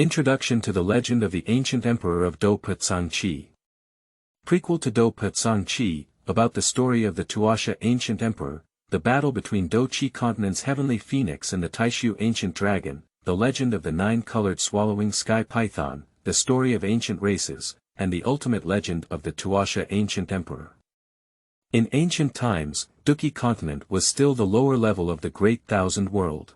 Introduction to the Legend of the Ancient Emperor of Dou Po Cang Qi. Prequel to Dou Po Cang Qi, about the story of the Tuoshe Ancient Emperor, the battle between Douqi Continent's heavenly phoenix and the Taixu Ancient Dragon, the legend of the nine-colored swallowing sky python, the story of ancient races, and the ultimate legend of the Tuoshe Ancient Emperor. In ancient times, Douqi Continent was still the lower level of the Great Thousand World.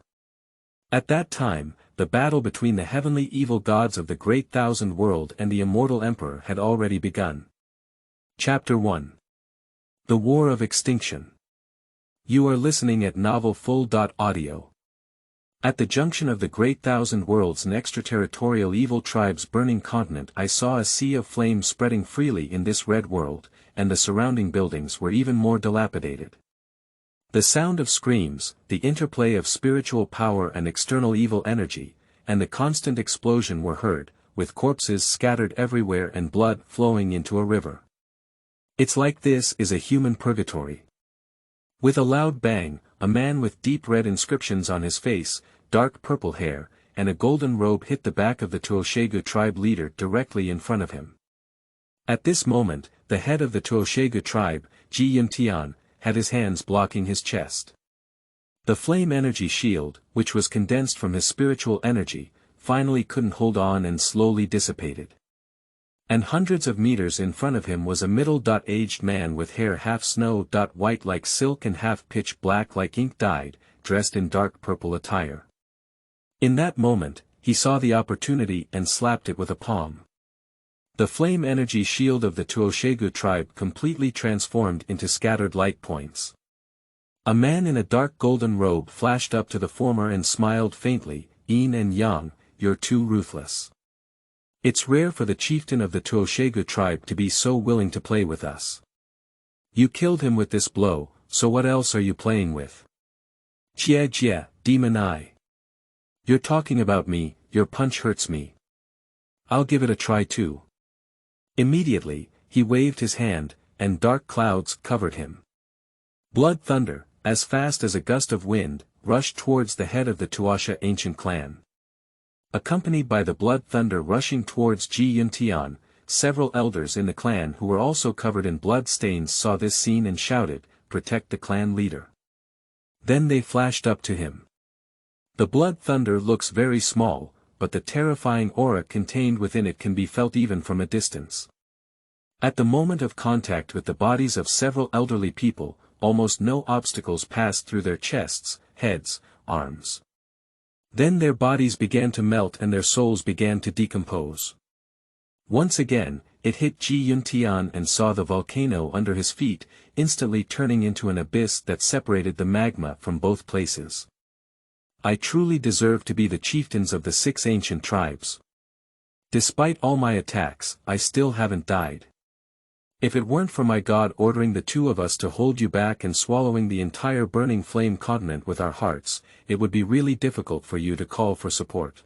At that time, the battle between the heavenly evil gods of the Great Thousand World and the Immortal Emperor had already begun. Chapter 1. The War of Extinction. You are listening at Novel Full.audio. At the junction of the Great Thousand Worlds and extraterritorial evil tribes' burning continent, I saw a sea of flame spreading freely in this red world, and the surrounding buildings were even more dilapidated. The sound of screams, the interplay of spiritual power and external evil energy, and the constant explosion were heard, with corpses scattered everywhere and blood flowing into a river. It's like this is a human purgatory. With a loud bang, a man with deep red inscriptions on his face, dark purple hair, and a golden robe hit the back of the Tuoshe tribe leader directly in front of him. At this moment, the head of the Tuoshe tribe, Yezhou, had his hands blocking his chest. The flame energy shield, which was condensed from his spiritual energy, finally couldn't hold on and slowly dissipated. And hundreds of meters in front of him was a middle-aged man with hair half snow-white like silk and half pitch black like ink dyed, dressed in dark purple attire. In that moment, he saw the opportunity and slapped it with a palm. The flame energy shield of the Tuoshe tribe completely transformed into scattered light points. A man in a dark golden robe flashed up to the former and smiled faintly, "Yin and Yang, you're too ruthless. It's rare for the chieftain of the Tuoshe tribe to be so willing to play with us. You killed him with this blow, so what else are you playing with? Jie, demon eye. You're talking about me, your punch hurts me. I'll give it a try too." Immediately, he waved his hand, and dark clouds covered him. Blood thunder, as fast as a gust of wind, rushed towards the head of the Tuoshe ancient clan. Accompanied by the blood thunder rushing towards Yezhou, several elders in the clan who were also covered in blood stains saw this scene and shouted, "Protect the clan leader." Then they flashed up to him. The blood thunder looks very small, but the terrifying aura contained within it can be felt even from a distance. At the moment of contact with the bodies of several elderly people, almost no obstacles passed through their chests, heads, arms. Then their bodies began to melt and their souls began to decompose. Once again, it hit Yezhou and saw the volcano under his feet, instantly turning into an abyss that separated the magma from both places. I truly deserve to be the chieftains of the 6 ancient tribes. Despite all my attacks, I still haven't died. If it weren't for my God ordering the two of us to hold you back and swallowing the entire burning flame continent with our hearts, it would be really difficult for you to call for support.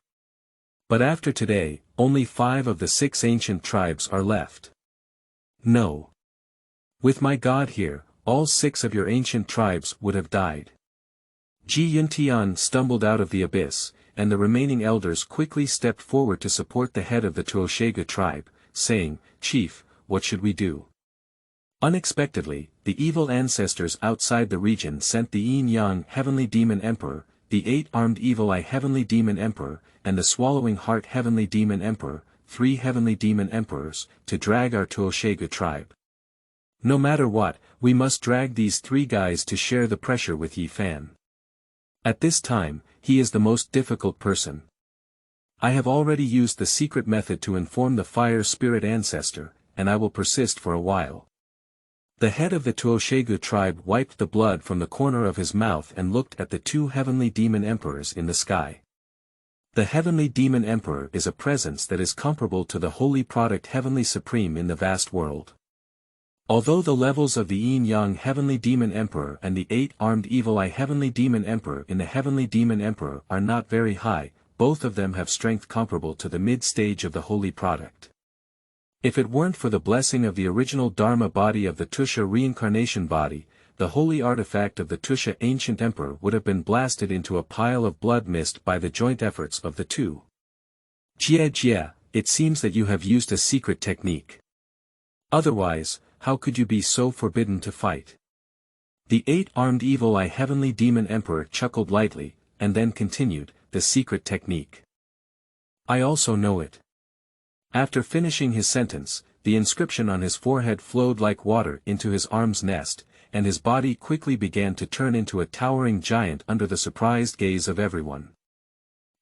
But after today, only 5 of the 6 ancient tribes are left. No. With my God here, all 6 of your ancient tribes would have died. Yezhou stumbled out of the abyss, and the remaining elders quickly stepped forward to support the head of the Tuoshe tribe, saying, "Chief, what should we do?" Unexpectedly, the evil ancestors outside the region sent the Yin-Yang Heavenly Demon Emperor, the 8-armed Evil Eye Heavenly Demon Emperor, and the Swallowing Heart Heavenly Demon Emperor, 3 Heavenly Demon Emperors, to drag our Tuoshe tribe. No matter what, we must drag these 3 guys to share the pressure with Yi Fan. At this time, he is the most difficult person. I have already used the secret method to inform the fire spirit ancestor, and I will persist for a while. The head of the Tuoshe tribe wiped the blood from the corner of his mouth and looked at the 2 heavenly demon emperors in the sky. The heavenly demon emperor is a presence that is comparable to the holy product heavenly supreme in the vast world. Although the levels of the Yin-Yang Heavenly Demon Emperor and the 8-armed Evil Eye Heavenly Demon Emperor in the Heavenly Demon Emperor are not very high, both of them have strength comparable to the mid-stage of the holy product. If it weren't for the blessing of the original Dharma body of the Tuoshe reincarnation body, the holy artifact of the Tuoshe Ancient Emperor would have been blasted into a pile of blood mist by the joint efforts of the 2. Jie, it seems that you have used a secret technique. Otherwise, how could you be so forbidden to fight? The eight-armed evil eye heavenly demon emperor chuckled lightly, and then continued, the secret technique. I also know it. After finishing his sentence, the inscription on his forehead flowed like water into his arm's nest, and his body quickly began to turn into a towering giant under the surprised gaze of everyone.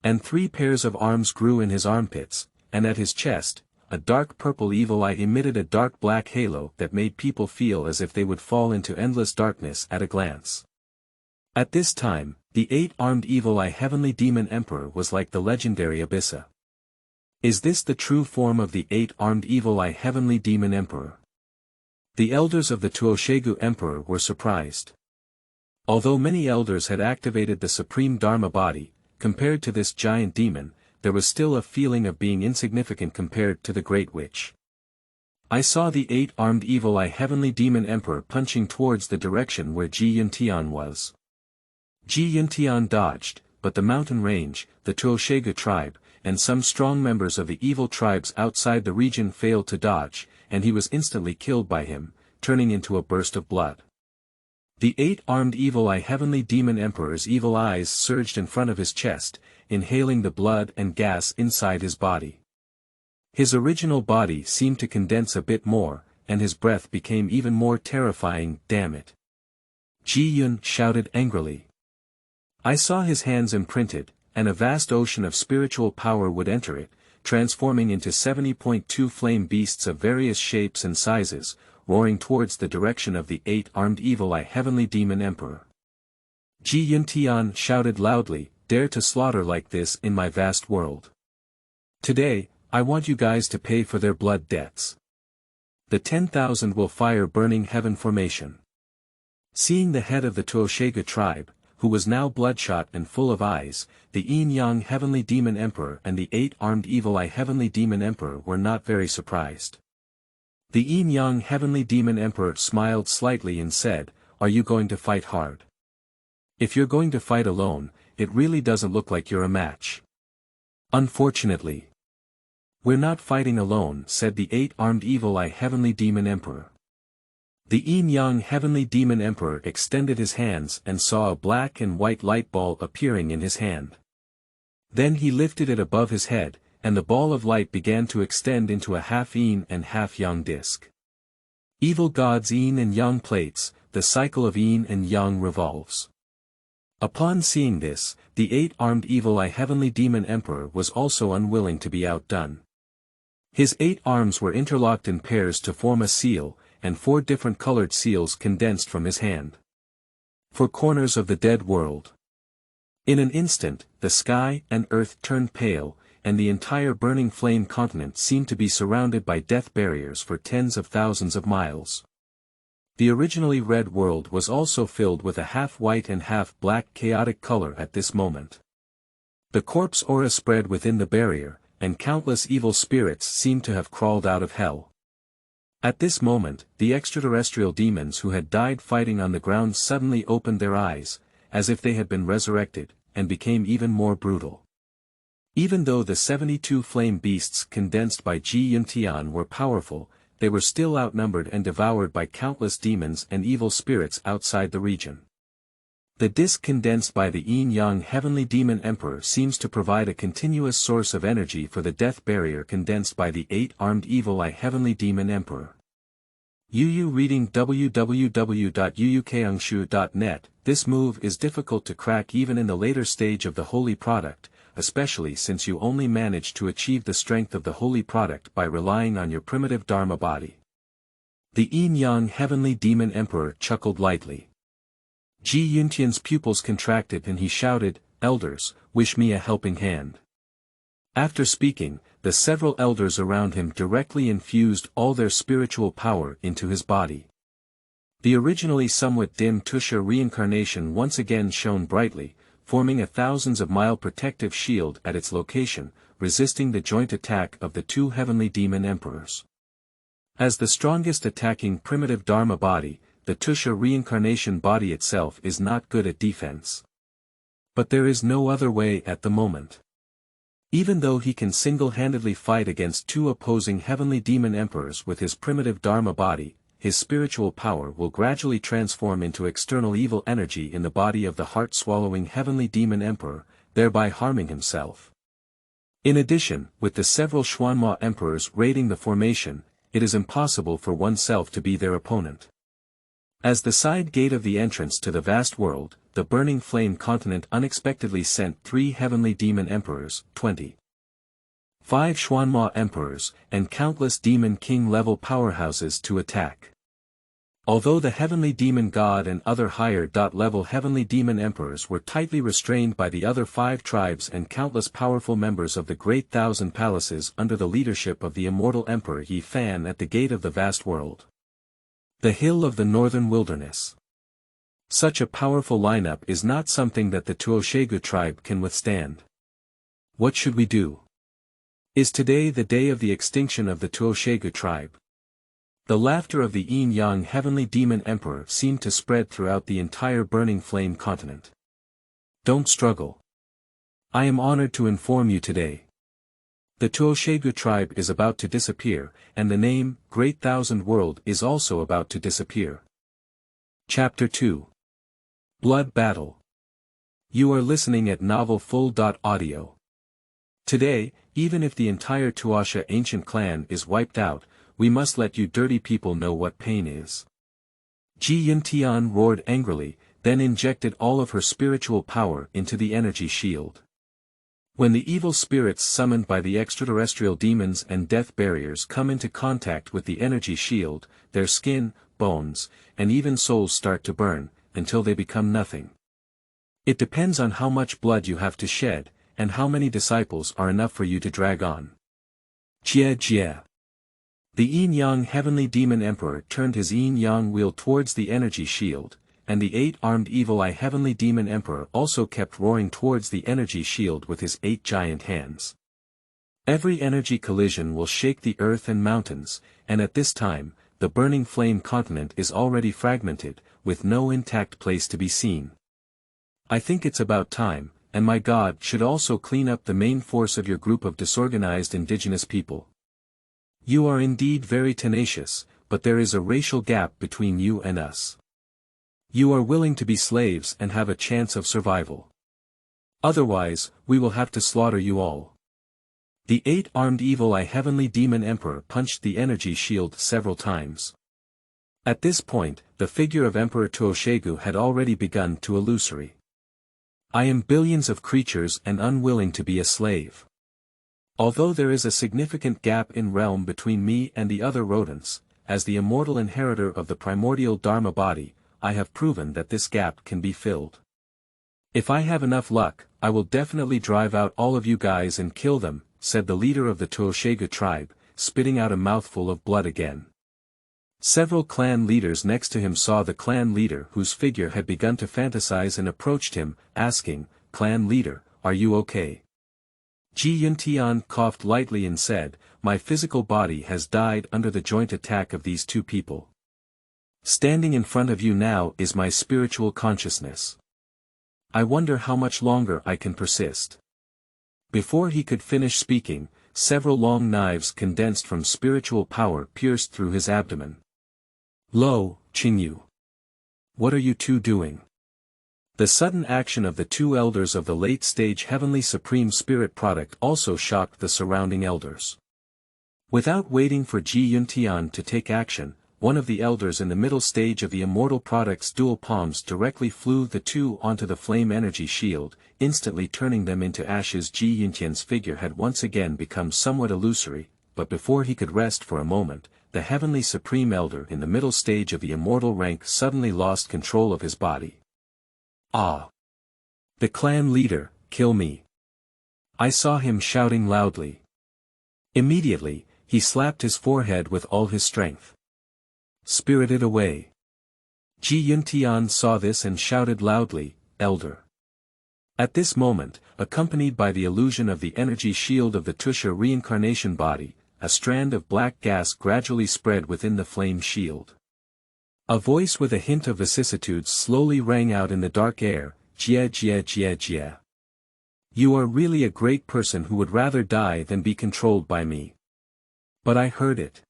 And 3 pairs of arms grew in his armpits, and at his chest, a dark purple evil eye emitted a dark black halo that made people feel as if they would fall into endless darkness at a glance. At this time, the eight-armed evil eye heavenly demon emperor was like the legendary Abyssa. Is this the true form of the eight-armed evil eye heavenly demon emperor? The elders of the Tuoshe Emperor were surprised. Although many elders had activated the supreme Dharma body, compared to this giant demon, there was still a feeling of being insignificant compared to the Great Witch. I saw the eight-armed evil eye heavenly demon emperor punching towards the direction where Ji Yuntian was. Ji Yuntian dodged, but the mountain range, the Tuoshe tribe, and some strong members of the evil tribes outside the region failed to dodge, and he was instantly killed by him, turning into a burst of blood. The eight-armed evil eye heavenly demon emperor's evil eyes surged in front of his chest, inhaling the blood and gas inside his body. His original body seemed to condense a bit more, and his breath became even more terrifying. Damn it! Ji Yun shouted angrily. I saw his hands imprinted, and a vast ocean of spiritual power would enter it, transforming into 70.2 flame beasts of various shapes and sizes, roaring towards the direction of the eight-armed evil eye heavenly demon emperor. Ji Yuntian shouted loudly, dare to slaughter like this in my vast world. Today, I want you guys to pay for their blood debts. The 10,000 will fire burning heaven formation. Seeing the head of the Tuoshe tribe, who was now bloodshot and full of eyes, the Yin-Yang heavenly demon emperor and the eight-armed evil eye heavenly demon emperor were not very surprised. The Yin-Yang heavenly demon emperor smiled slightly and said, are you going to fight hard? If you're going to fight alone, it really doesn't look like you're a match. Unfortunately. We're not fighting alone, said the eight-armed evil eye heavenly demon emperor. The Yin-Yang heavenly demon emperor extended his hands and saw a black and white light ball appearing in his hand. Then he lifted it above his head, and the ball of light began to extend into a half Yin and half Yang disc. Evil gods Yin and Yang plates, the cycle of Yin and Yang revolves. Upon seeing this, the eight-armed evil eye heavenly demon emperor was also unwilling to be outdone. His 8 arms were interlocked in pairs to form a seal, and 4 different colored seals condensed from his hand. 4 corners of the dead world. In an instant, the sky and earth turned pale, and the entire burning flame continent seemed to be surrounded by death barriers for tens of thousands of miles. The originally red world was also filled with a half-white and half-black chaotic color at this moment. The corpse aura spread within the barrier, and countless evil spirits seemed to have crawled out of hell. At this moment, the extraterrestrial demons who had died fighting on the ground suddenly opened their eyes, as if they had been resurrected, and became even more brutal. Even though the 72 flame beasts condensed by Ji Yuntian were powerful, they were still outnumbered and devoured by countless demons and evil spirits outside the region. The disc condensed by the Yin-Yang heavenly demon emperor seems to provide a continuous source of energy for the death barrier condensed by the 8-armed evil eye heavenly demon emperor. Yu reading www.yuukangshu.net. This move is difficult to crack even in the later stage of the holy product, especially since you only manage to achieve the strength of the holy product by relying on your primitive Dharma body. The Yin-Yang heavenly demon emperor chuckled lightly. Ji Yuntian's pupils contracted and he shouted, Elders, wish me a helping hand. After speaking, the several elders around him directly infused all their spiritual power into his body. The originally somewhat dim Tuoshe reincarnation once again shone brightly, forming a thousands-of-mile protective shield at its location, resisting the joint attack of the 2 heavenly demon emperors. As the strongest attacking primitive Dharma body, the Tuoshe reincarnation body itself is not good at defense. But there is no other way at the moment. Even though he can single-handedly fight against two opposing heavenly demon emperors with his primitive Dharma body, his spiritual power will gradually transform into external evil energy in the body of the heart-swallowing heavenly demon emperor, thereby harming himself. In addition, with the several Xuanhua emperors raiding the formation, it is impossible for oneself to be their opponent. As the side gate of the entrance to the vast world, the burning flame continent unexpectedly sent 3 heavenly demon emperors, 5 Xuanhua emperors, and countless demon king-level powerhouses to attack. Although the heavenly demon god and other higher-level heavenly demon emperors were tightly restrained by the other 5 tribes and countless powerful members of the Great Thousand Palaces under the leadership of the Immortal Emperor Yi Fan at the gate of the vast world. The Hill of the Northern Wilderness. Such a powerful lineup is not something that the Tuoshe tribe can withstand. What should we do? Is today the day of the extinction of the Tuoshe tribe? The laughter of the Yin-Yang heavenly demon emperor seemed to spread throughout the entire burning flame continent. Don't struggle. I am honored to inform you today. The Tuoshe tribe is about to disappear, and the name, Great Thousand World is also about to disappear. Chapter 2. Blood Battle. You are listening at novelfull.audio. Today, even if the entire Tuoshe ancient clan is wiped out, we must let you dirty people know what pain is. Ji Yuntian roared angrily, then injected all of her spiritual power into the energy shield. When the evil spirits summoned by the extraterrestrial demons and death barriers come into contact with the energy shield, their skin, bones, and even souls start to burn, until they become nothing. It depends on how much blood you have to shed, and how many disciples are enough for you to drag on. Jie. The Yin-Yang heavenly demon emperor turned his Yin-Yang wheel towards the energy shield, and the 8-armed evil eye heavenly demon emperor also kept roaring towards the energy shield with his 8 giant hands. Every energy collision will shake the earth and mountains, and at this time, the burning flame continent is already fragmented, with no intact place to be seen. I think it's about time, and my God should also clean up the main force of your group of disorganized indigenous people. You are indeed very tenacious, but there is a racial gap between you and us. You are willing to be slaves and have a chance of survival. Otherwise, we will have to slaughter you all. The 8-armed evil eye heavenly demon emperor punched the energy shield several times. At this point, the figure of Emperor Tuoshe had already begun to illusory. I am billions of creatures and unwilling to be a slave. Although there is a significant gap in realm between me and the other rodents, as the immortal inheritor of the primordial Dharma body, I have proven that this gap can be filled. If I have enough luck, I will definitely drive out all of you guys and kill them, said the leader of the Tuoshe tribe, spitting out a mouthful of blood again. Several clan leaders next to him saw the clan leader whose figure had begun to fantasize and approached him, asking, "Clan leader, are you okay?" Ji Yuntian coughed lightly and said, "My physical body has died under the joint attack of these two people. Standing in front of you now is my spiritual consciousness. I wonder how much longer I can persist." Before he could finish speaking, several long knives condensed from spiritual power pierced through his abdomen. "Lo, Qingyu. What are you two doing?" The sudden action of the 2 elders of the late-stage Heavenly Supreme Spirit product also shocked the surrounding elders. Without waiting for Ji Yuntian to take action, one of the elders in the middle stage of the Immortal Product's dual palms directly flew the 2 onto the flame energy shield, instantly turning them into ashes. Ji Yuntian's figure had once again become somewhat illusory, but before he could rest for a moment, the Heavenly Supreme Elder in the middle stage of the Immortal rank suddenly lost control of his body. "Ah! The clan leader, kill me!" I saw him shouting loudly. Immediately, he slapped his forehead with all his strength. "Spirited away!" Ji Yuntian saw this and shouted loudly, "Elder!" At this moment, accompanied by the illusion of the energy shield of the Tuoshe reincarnation body, a strand of black gas gradually spread within the flame shield. A voice with a hint of vicissitudes slowly rang out in the dark air, "Jie. You are really a great person who would rather die than be controlled by me. But I heard it.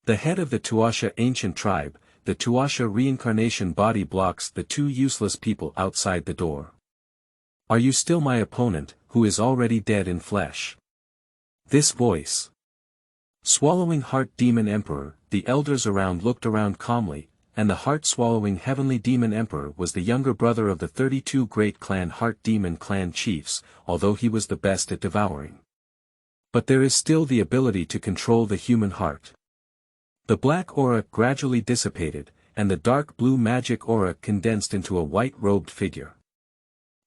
The head of the Tuoshe ancient tribe, the Tuoshe reincarnation body blocks the two useless people outside the door. Are you still my opponent, who is already dead in flesh? This voice. Swallowing Heart Demon Emperor, the elders around looked around calmly, and the heart-swallowing Heavenly Demon Emperor was the younger brother of the 32 great clan Heart Demon clan chiefs, although he was the best at devouring. But there is still the ability to control the human heart. The black aura gradually dissipated, and the dark blue magic aura condensed into a white-robed figure.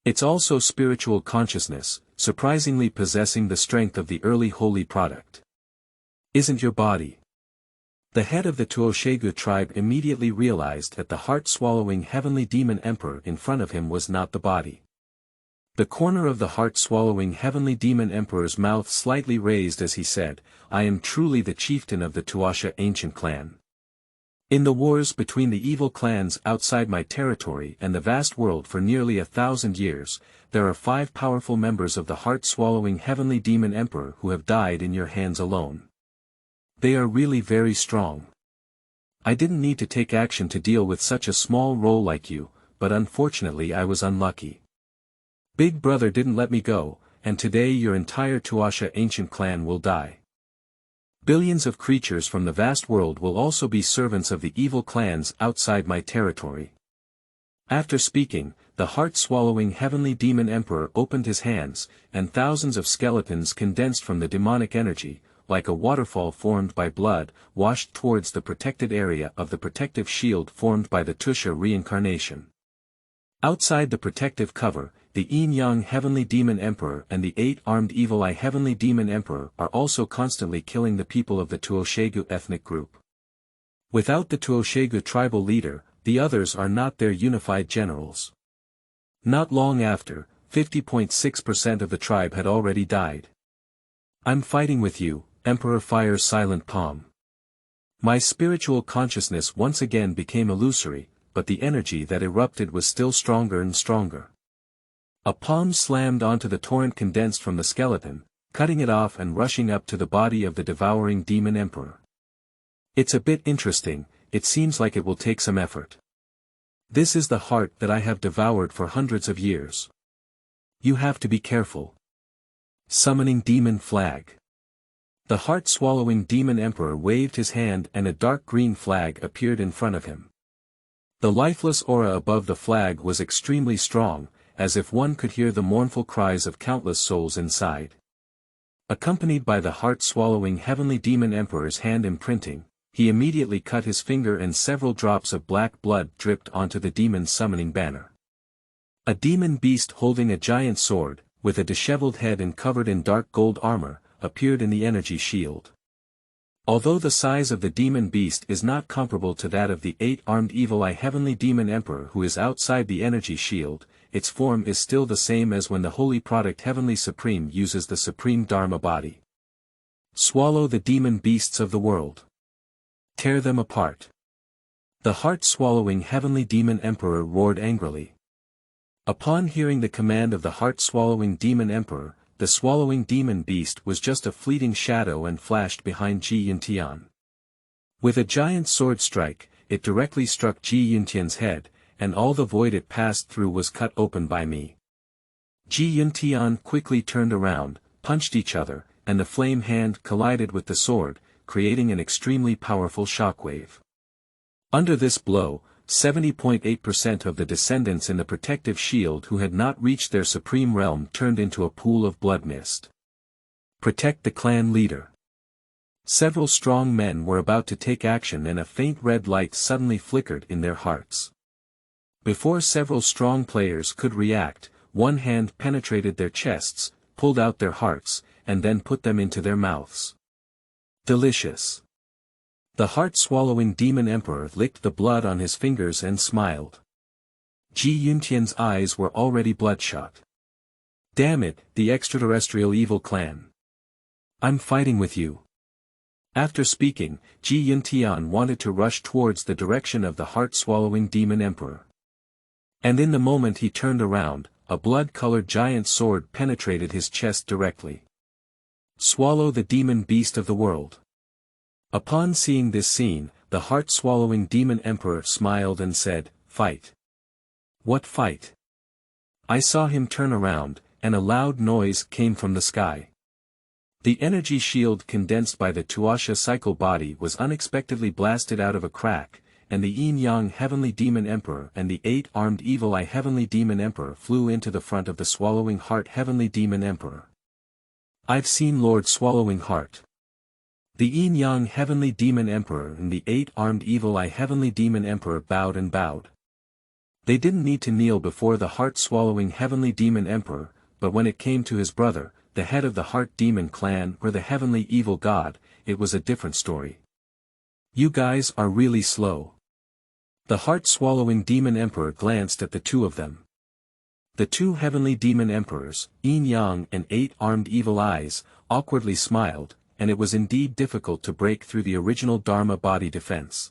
It's also spiritual consciousness, surprisingly possessing the strength of the early holy product. Isn't your body? The head of the Tuoshe tribe immediately realized that the heart-swallowing Heavenly Demon Emperor in front of him was not the body. The corner of the heart-swallowing Heavenly Demon Emperor's mouth slightly raised as he said, I am truly the chieftain of the Tuoshe ancient clan. In the wars between the evil clans outside my territory and the vast world for nearly 1,000 years, there are 5 powerful members of the heart-swallowing Heavenly Demon Emperor who have died in your hands alone. They are really very strong. I didn't need to take action to deal with such a small role like you, but unfortunately I was unlucky. Big Brother didn't let me go, and today your entire Tuoshe ancient clan will die. Billions of creatures from the vast world will also be servants of the evil clans outside my territory. After speaking, the heart-swallowing Heavenly Demon Emperor opened his hands, and thousands of skeletons condensed from the demonic energy, like a waterfall formed by blood, washed towards the protected area of the protective shield formed by the Tuoshe reincarnation. Outside the protective cover, the Yin-Yang Heavenly Demon Emperor and the 8-armed Evil Eye Heavenly Demon Emperor are also constantly killing the people of the Tuoshe ethnic group. Without the Tuoshe tribal leader, the others are not their unified generals. Not long after, 50.6% of the tribe had already died. I'm fighting with you, Emperor Fire's silent palm. My spiritual consciousness once again became illusory, but the energy that erupted was still stronger and stronger. A palm slammed onto the torrent condensed from the skeleton, cutting it off and rushing up to the body of the devouring Demon Emperor. It's a bit interesting, it seems like it will take some effort. This is the heart that I have devoured for hundreds of years. You have to be careful. Summoning Demon Flag. The heart-swallowing Demon Emperor waved his hand and a dark green flag appeared in front of him. The lifeless aura above the flag was extremely strong, as if one could hear the mournful cries of countless souls inside. Accompanied by the heart-swallowing Heavenly Demon Emperor's hand imprinting, he immediately cut his finger and several drops of black blood dripped onto the demon's summoning banner. A demon beast holding a giant sword, with a disheveled head and covered in dark gold armor, appeared in the energy shield. Although the size of the demon beast is not comparable to that of the 8-armed Evil Eye Heavenly Demon Emperor who is outside the energy shield, its form is still the same as when the Holy Product Heavenly Supreme uses the Supreme Dharma body. Swallow the demon beasts of the world. Tear them apart. The heart-swallowing Heavenly Demon Emperor roared angrily. Upon hearing the command of the heart-swallowing Demon Emperor, the swallowing demon beast was just a fleeting shadow and flashed behind Ji Yuntian. With a giant sword strike, it directly struck Ji Yuntian's head, and all the void it passed through was cut open by me. Ji Yuntian quickly turned around, punched each other, and the flame hand collided with the sword, creating an extremely powerful shockwave. Under this blow, 70.8% of the descendants in the protective shield who had not reached their supreme realm turned into a pool of blood mist. Protect the clan leader. Several strong men were about to take action and a faint red light suddenly flickered in their hearts. Before several strong players could react, one hand penetrated their chests, pulled out their hearts, and then put them into their mouths. Delicious. The heart-swallowing Demon Emperor licked the blood on his fingers and smiled. Ji Yuntian's eyes were already bloodshot. Damn it, the extraterrestrial evil clan. I'm fighting with you. After speaking, Ji Yuntian wanted to rush towards the direction of the heart-swallowing Demon Emperor. And in the moment he turned around, a blood-colored giant sword penetrated his chest directly. Swallow the demon beast of the world. Upon seeing this scene, the heart-swallowing demon emperor smiled and said, "Fight." "What fight?" I saw him turn around, and a loud noise came from the sky. The energy shield condensed by the Tuoshe cycle body was unexpectedly blasted out of a crack, and the Yin-Yang Heavenly Demon Emperor and the 8-armed Evil Eye Heavenly Demon Emperor flew into the front of the Swallowing Heart Heavenly Demon Emperor. "I've seen Lord Swallowing Heart." The Yin-Yang Heavenly Demon Emperor and the 8-armed Evil Eye Heavenly Demon Emperor bowed and bowed. They didn't need to kneel before the heart-swallowing Heavenly Demon Emperor, but when it came to his brother, the head of the Heart Demon clan or the Heavenly Evil God, it was a different story. "You guys are really slow." The heart-swallowing Demon Emperor glanced at the two of them. The two Heavenly Demon Emperors, Yin-Yang and 8-armed Evil Eyes, awkwardly smiled, and it was indeed difficult to break through the original Dharma body defense.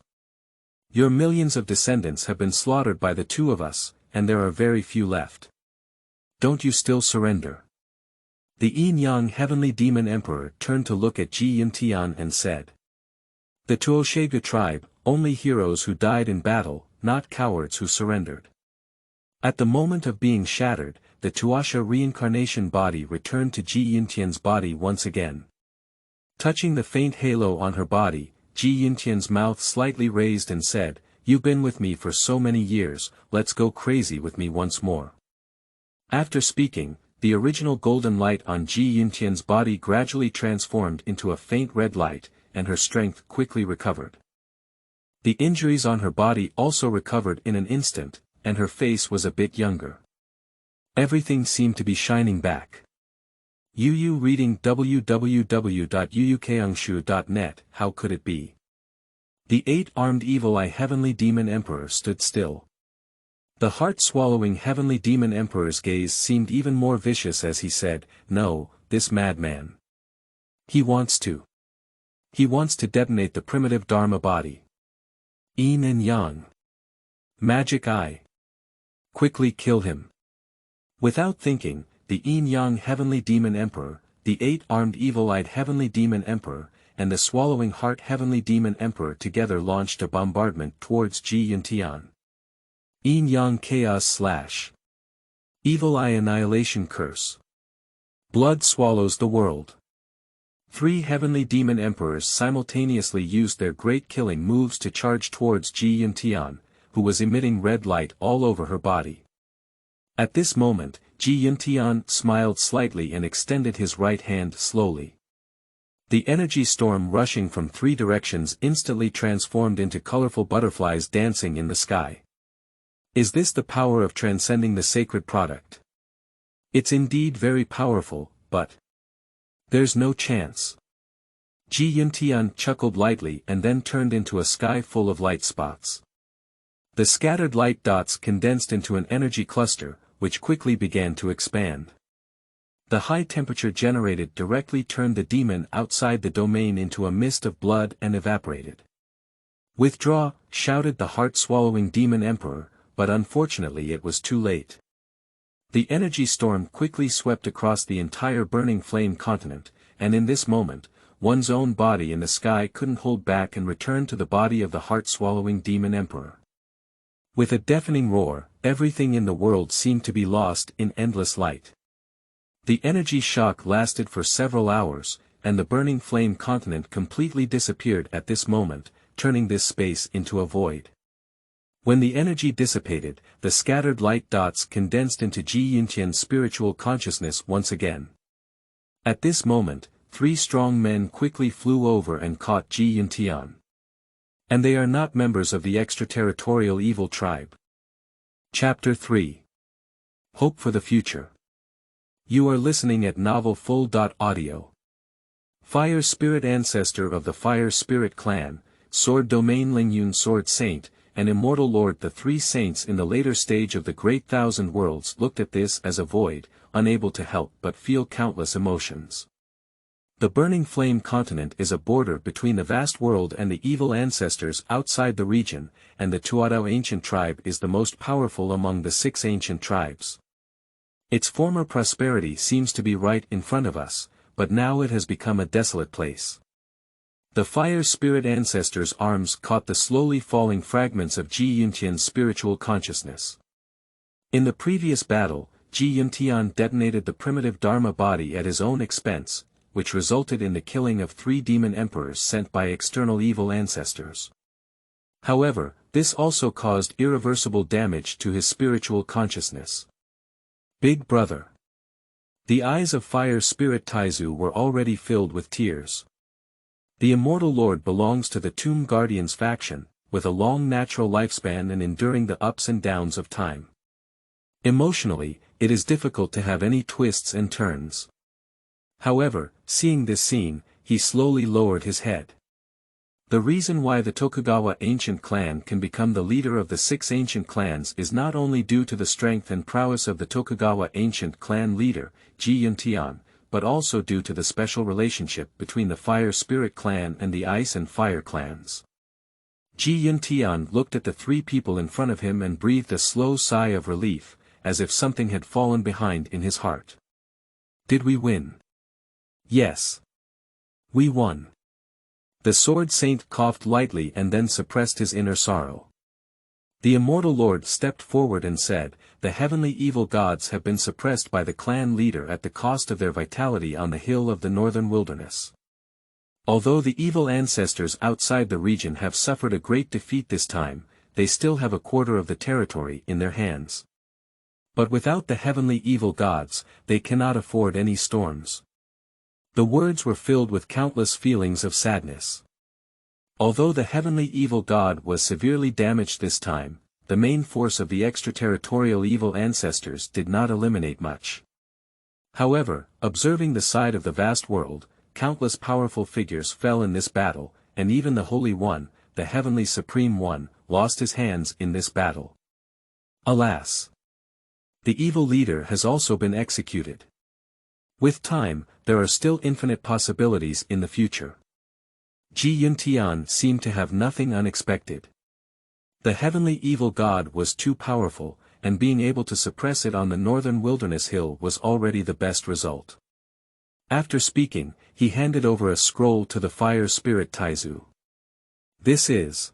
"Your millions of descendants have been slaughtered by the two of us, and there are very few left. Don't you still surrender?" The Yin-Yang Heavenly Demon Emperor turned to look at Ji Yintian and said, "The Tuoshe tribe, only heroes who died in battle, not cowards who surrendered." At the moment of being shattered, the Tuoshe reincarnation body returned to Ji Yintian's body once again. Touching the faint halo on her body, Ji Yintian's mouth slightly raised and said, "You've been with me for so many years, let's go crazy with me once more." After speaking, the original golden light on Ji Yintian's body gradually transformed into a faint red light, and her strength quickly recovered. The injuries on her body also recovered in an instant, and her face was a bit younger. Everything seemed to be shining back. Yu reading www.yuukangshu.net. How could it be? The 8-armed Evil Eye Heavenly Demon Emperor stood still. The heart-swallowing Heavenly Demon Emperor's gaze seemed even more vicious as he said, "No, this madman. He wants to detonate the primitive Dharma body. Yin and Yang. Magic Eye. Quickly kill him." Without thinking, the Yin-Yang Heavenly Demon Emperor, the 8-armed Evil-Eyed Heavenly Demon Emperor, and the Swallowing Heart Heavenly Demon Emperor together launched a bombardment towards Ji Yintian. Yin-Yang Chaos / Evil Eye Annihilation Curse. Blood swallows the world. 3 Heavenly Demon Emperors simultaneously used their great killing moves to charge towards Ji Yintian, who was emitting red light all over her body. At this moment, Ji Yintian smiled slightly and extended his right hand slowly. The energy storm rushing from 3 directions instantly transformed into colorful butterflies dancing in the sky. Is this the power of transcending the sacred product? It's indeed very powerful, but there's no chance. Ji Yintian chuckled lightly and then turned into a sky full of light spots. The scattered light dots condensed into an energy cluster, which quickly began to expand. The high temperature generated directly turned the demon outside the domain into a mist of blood and evaporated. "Withdraw," shouted the heart-swallowing demon emperor, but unfortunately it was too late. The energy storm quickly swept across the entire burning flame continent, and in this moment, one's own body in the sky couldn't hold back and returned to the body of the heart-swallowing demon emperor. With a deafening roar, everything in the world seemed to be lost in endless light. The energy shock lasted for several hours, and the burning flame continent completely disappeared at this moment, turning this space into a void. When the energy dissipated, the scattered light dots condensed into Ji Yintian's spiritual consciousness once again. At this moment, 3 strong men quickly flew over and caught Ji Yintian. And they are not members of the extraterritorial evil tribe. Chapter 3. Hope for the Future. You are listening at novelfull.audio. Fire Spirit Ancestor of the Fire Spirit Clan, Sword Domain Lingyun Sword Saint, and Immortal Lord. The 3 saints in the later stage of the Great Thousand Worlds looked at this as a void, unable to help but feel countless emotions. The burning flame continent is a border between the vast world and the evil ancestors outside the region, and the Tuoshe Ancient tribe is the most powerful among the 6 ancient tribes. Its former prosperity seems to be right in front of us, but now it has become a desolate place. The fire spirit ancestors' arms caught the slowly falling fragments of Ji Yuntian's spiritual consciousness. In the previous battle, Ji Yuntian detonated the primitive Dharma body at his own expense, which resulted in the killing of 3 demon emperors sent by external evil ancestors. However, this also caused irreversible damage to his spiritual consciousness. Big Brother. The eyes of fire spirit Taixu were already filled with tears. The Immortal Lord belongs to the Tomb Guardians faction, with a long natural lifespan and enduring the ups and downs of time. Emotionally, it is difficult to have any twists and turns. However, seeing this scene, he slowly lowered his head. The reason why the Tokugawa ancient clan can become the leader of the 6 ancient clans is not only due to the strength and prowess of the Tokugawa ancient clan leader, Ji Yuntian, but also due to the special relationship between the Fire Spirit clan and the Ice and Fire clans. Ji Yuntian looked at the 3 people in front of him and breathed a slow sigh of relief, as if something had fallen behind in his heart. Did we win? Yes. We won. The Sword Saint coughed lightly and then suppressed his inner sorrow. The Immortal Lord stepped forward and said, "The heavenly evil gods have been suppressed by the clan leader at the cost of their vitality on the hill of the northern wilderness. Although the evil ancestors outside the region have suffered a great defeat this time, they still have a quarter of the territory in their hands. But without the heavenly evil gods, they cannot afford any storms." The words were filled with countless feelings of sadness. Although the heavenly evil god was severely damaged this time, the main force of the extraterritorial evil ancestors did not eliminate much. However, observing the side of the vast world, countless powerful figures fell in this battle, and even the Holy One, the Heavenly Supreme One, lost his hands in this battle. Alas! The evil leader has also been executed. With time, there are still infinite possibilities in the future. Ji Yuntian seemed to have nothing unexpected. The heavenly evil god was too powerful, and being able to suppress it on the northern wilderness hill was already the best result. After speaking, he handed over a scroll to the fire spirit Taixu. This is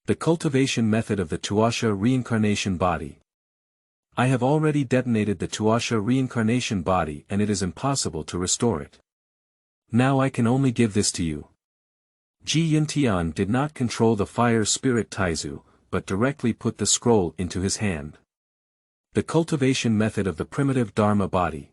the cultivation method of the Tuoshe reincarnation body. I have already detonated the Tuoshe reincarnation body and it is impossible to restore it. Now I can only give this to you. Ji Yuntian did not control the fire spirit Taixu, but directly put the scroll into his hand. The cultivation method of the primitive Dharma body.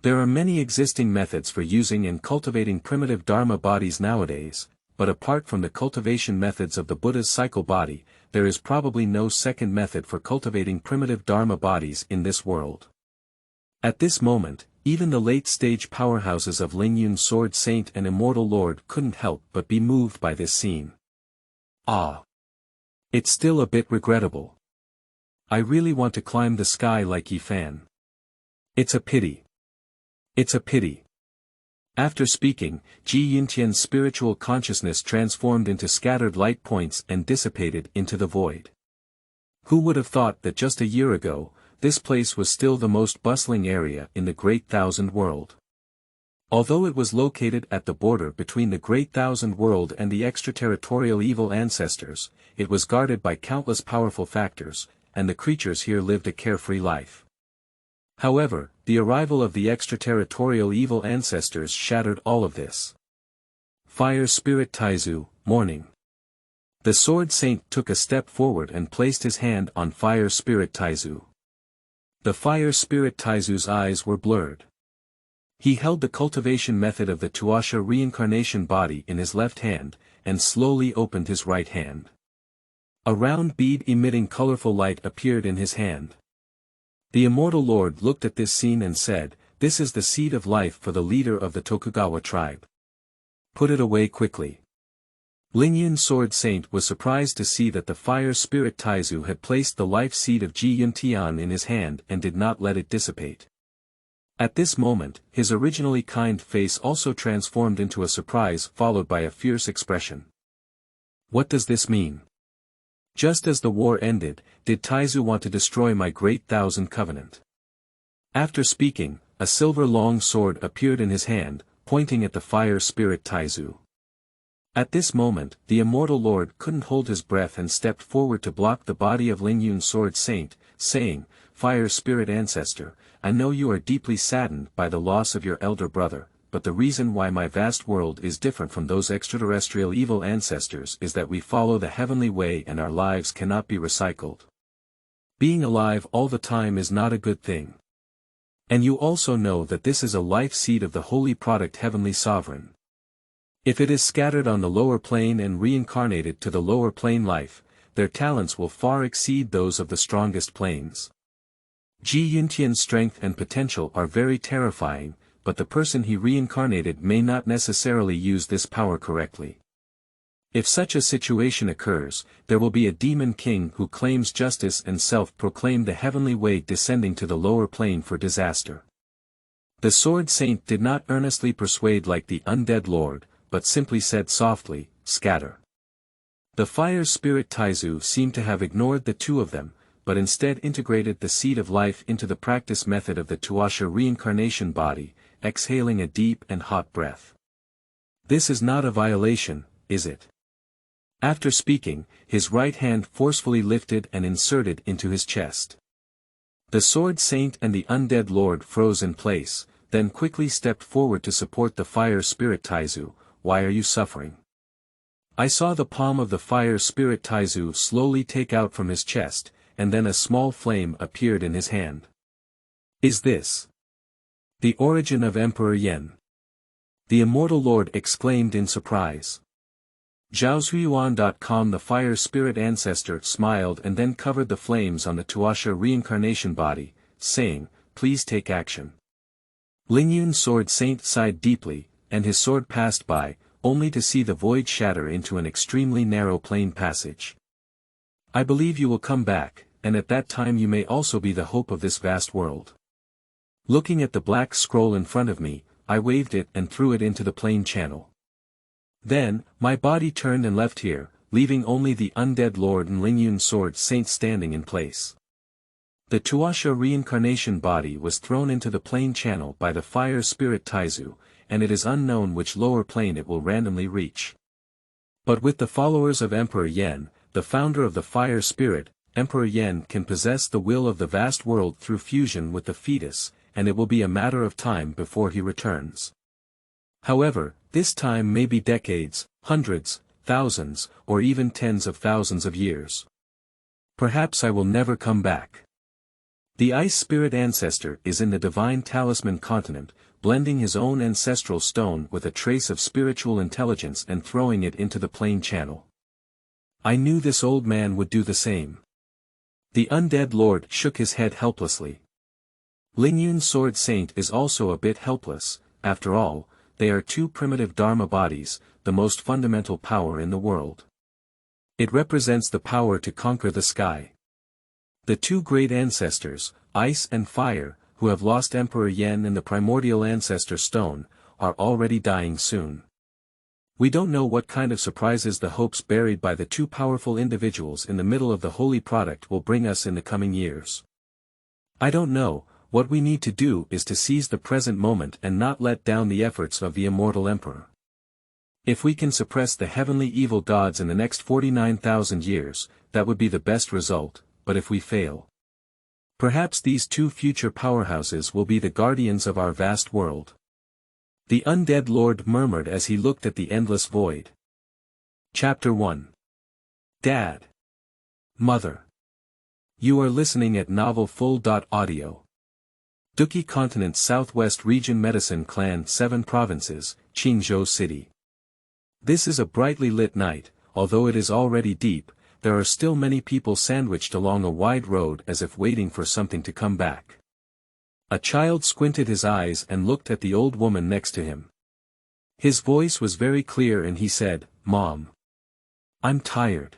There are many existing methods for using and cultivating primitive Dharma bodies nowadays, but apart from the cultivation methods of the Buddha's cycle body, there is probably no second method for cultivating primitive Dharma bodies in this world. At this moment, even the late-stage powerhouses of Lingyun's Sword Saint and Immortal Lord couldn't help but be moved by this scene. Ah! It's still a bit regrettable. I really want to climb the sky like Yi Fan. It's a pity. It's a pity. After speaking, Ji Yuntian's spiritual consciousness transformed into scattered light points and dissipated into the void. Who would have thought that just a year ago, this place was still the most bustling area in the Great Thousand World? Although it was located at the border between the Great Thousand World and the extraterritorial evil ancestors, it was guarded by countless powerful factors, and the creatures here lived a carefree life. However, the arrival of the extraterritorial evil ancestors shattered all of this. Fire Spirit Taixu, mourning. The Sword Saint took a step forward and placed his hand on Fire Spirit Taixu. The Fire Spirit Taixu's eyes were blurred. He held the cultivation method of the Tuoshe reincarnation body in his left hand, and slowly opened his right hand. A round bead emitting colorful light appeared in his hand. The Immortal Lord looked at this scene and said, "This is the seed of life for the leader of the Tokugawa tribe. Put it away quickly." Lingyun's Sword Saint was surprised to see that the Fire Spirit Taixu had placed the life seed of Ji Yuntian in his hand and did not let it dissipate. At this moment, his originally kind face also transformed into a surprise followed by a fierce expression. What does this mean? Just as the war ended, did Taixu want to destroy my Great Thousand Covenant? After speaking, a silver long sword appeared in his hand, pointing at the fire spirit Taixu. At this moment, the immortal lord couldn't hold his breath and stepped forward to block the body of Lingyun's sword saint, saying, "Fire spirit ancestor, I know you are deeply saddened by the loss of your elder brother, but the reason why my vast world is different from those extraterrestrial evil ancestors is that we follow the heavenly way and our lives cannot be recycled. Being alive all the time is not a good thing. And you also know that this is a life seed of the holy product heavenly sovereign. If it is scattered on the lower plane and reincarnated to the lower plane life, their talents will far exceed those of the strongest planes. Ji Yuntian's strength and potential are very terrifying, but the person he reincarnated may not necessarily use this power correctly. If such a situation occurs, there will be a demon king who claims justice and self-proclaim the heavenly way descending to the lower plane for disaster." The sword saint did not earnestly persuade like the undead lord, but simply said softly, "Scatter." The fire spirit Taixu seemed to have ignored the two of them, but instead integrated the seed of life into the practice method of the Tuoshe reincarnation body, exhaling a deep and hot breath. This is not a violation, is it? After speaking, his right hand forcefully lifted and inserted into his chest. The sword saint and the undead lord froze in place, then quickly stepped forward to support the fire spirit Taixu. "Why are you suffering?" I saw the palm of the fire spirit Taixu slowly take out from his chest, and then a small flame appeared in his hand. "Is this the origin of Emperor Yan?" the immortal lord exclaimed in surprise. Zhaozuiyuan.com. The fire spirit ancestor smiled and then covered the flames on the Tuoshe reincarnation body, saying, "Please take action." Lingyun's sword saint sighed deeply, and his sword passed by, only to see the void shatter into an extremely narrow plane passage. "I believe you will come back, and at that time you may also be the hope of this vast world." Looking at the black scroll in front of me, I waved it and threw it into the plane channel. Then, my body turned and left here, leaving only the undead lord and Lingyun's sword saint standing in place. The Tuoshe reincarnation body was thrown into the plane channel by the fire spirit Taixu, and it is unknown which lower plane it will randomly reach. But with the followers of Emperor Yan, the founder of the fire spirit, Emperor Yan can possess the will of the vast world through fusion with the fetus, and it will be a matter of time before he returns. However, this time may be decades, hundreds, thousands, or even tens of thousands of years. Perhaps I will never come back. The ice spirit ancestor is in the divine talisman continent, blending his own ancestral stone with a trace of spiritual intelligence and throwing it into the plane channel. I knew this old man would do the same. The undead lord shook his head helplessly. Lingyun's sword saint is also a bit helpless. After all, they are two primitive dharma bodies, the most fundamental power in the world. It represents the power to conquer the sky. The two great ancestors, ice and fire, who have lost Emperor Yan and the primordial ancestor stone, are already dying soon. We don't know what kind of surprises the hopes buried by the two powerful individuals in the middle of the holy product will bring us in the coming years. I don't know. What we need to do is to seize the present moment and not let down the efforts of the Immortal Emperor. If we can suppress the heavenly evil gods in the next 49,000 years, that would be the best result, but if we fail, perhaps these two future powerhouses will be the guardians of our vast world. The undead lord murmured as he looked at the endless void. Chapter 1. Dad. Mother. You are listening at novelfull.audio. Douqi Continent Southwest Region Medicine Clan 7 Provinces, Yezhou City. This is a brightly lit night, although it is already deep. There are still many people sandwiched along a wide road as if waiting for something to come back. A child squinted his eyes and looked at the old woman next to him. His voice was very clear and he said, "Mom. I'm tired."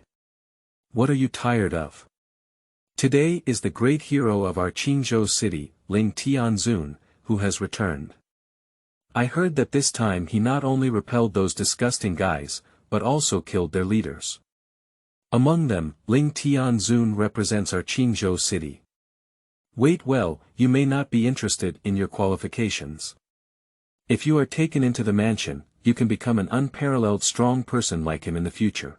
"What are you tired of?" "Today is the great hero of our Yezhou city, Ling Tianzun, who has returned. I heard that this time he not only repelled those disgusting guys, but also killed their leaders. Among them, Ling Tianzun represents our Yezhou city. Wait well, you may not be interested in your qualifications. If you are taken into the mansion, you can become an unparalleled strong person like him in the future.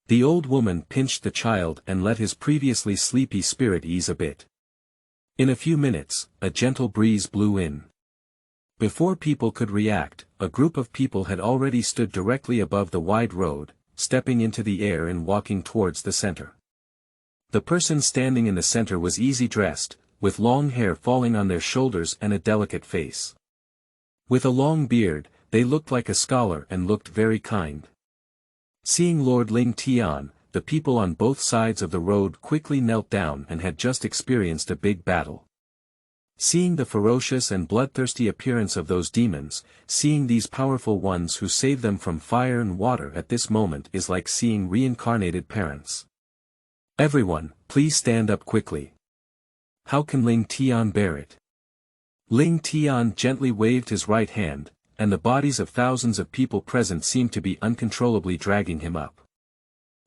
The old woman pinched the child and let his previously sleepy spirit ease a bit. In a few minutes, a gentle breeze blew in. Before people could react, a group of people had already stood directly above the wide road, stepping into the air and walking towards the center. The person standing in the center was easy dressed, with long hair falling on their shoulders and a delicate face. With a long beard, they looked like a scholar and looked very kind. Seeing Lord Ling Tian, the people on both sides of the road quickly knelt down and had just experienced a big battle. Seeing the ferocious and bloodthirsty appearance of those demons, seeing these powerful ones who save them from fire and water at this moment is like seeing reincarnated parents. Everyone, please stand up quickly. How can Ling Tian bear it? Ling Tian gently waved his right hand, and the bodies of thousands of people present seemed to be uncontrollably dragging him up.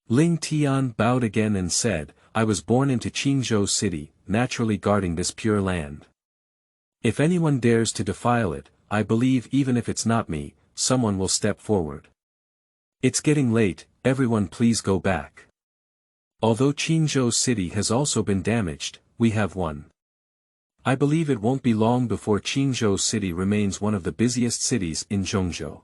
Ling Tian bowed again and said, I was born into Yezhou city, naturally guarding this pure land. If anyone dares to defile it, I believe even if it's not me, someone will step forward. It's getting late, everyone please go back. Although Yezhou city has also been damaged, we have won. I believe it won't be long before Yezhou city remains one of the busiest cities in Zhongzhou.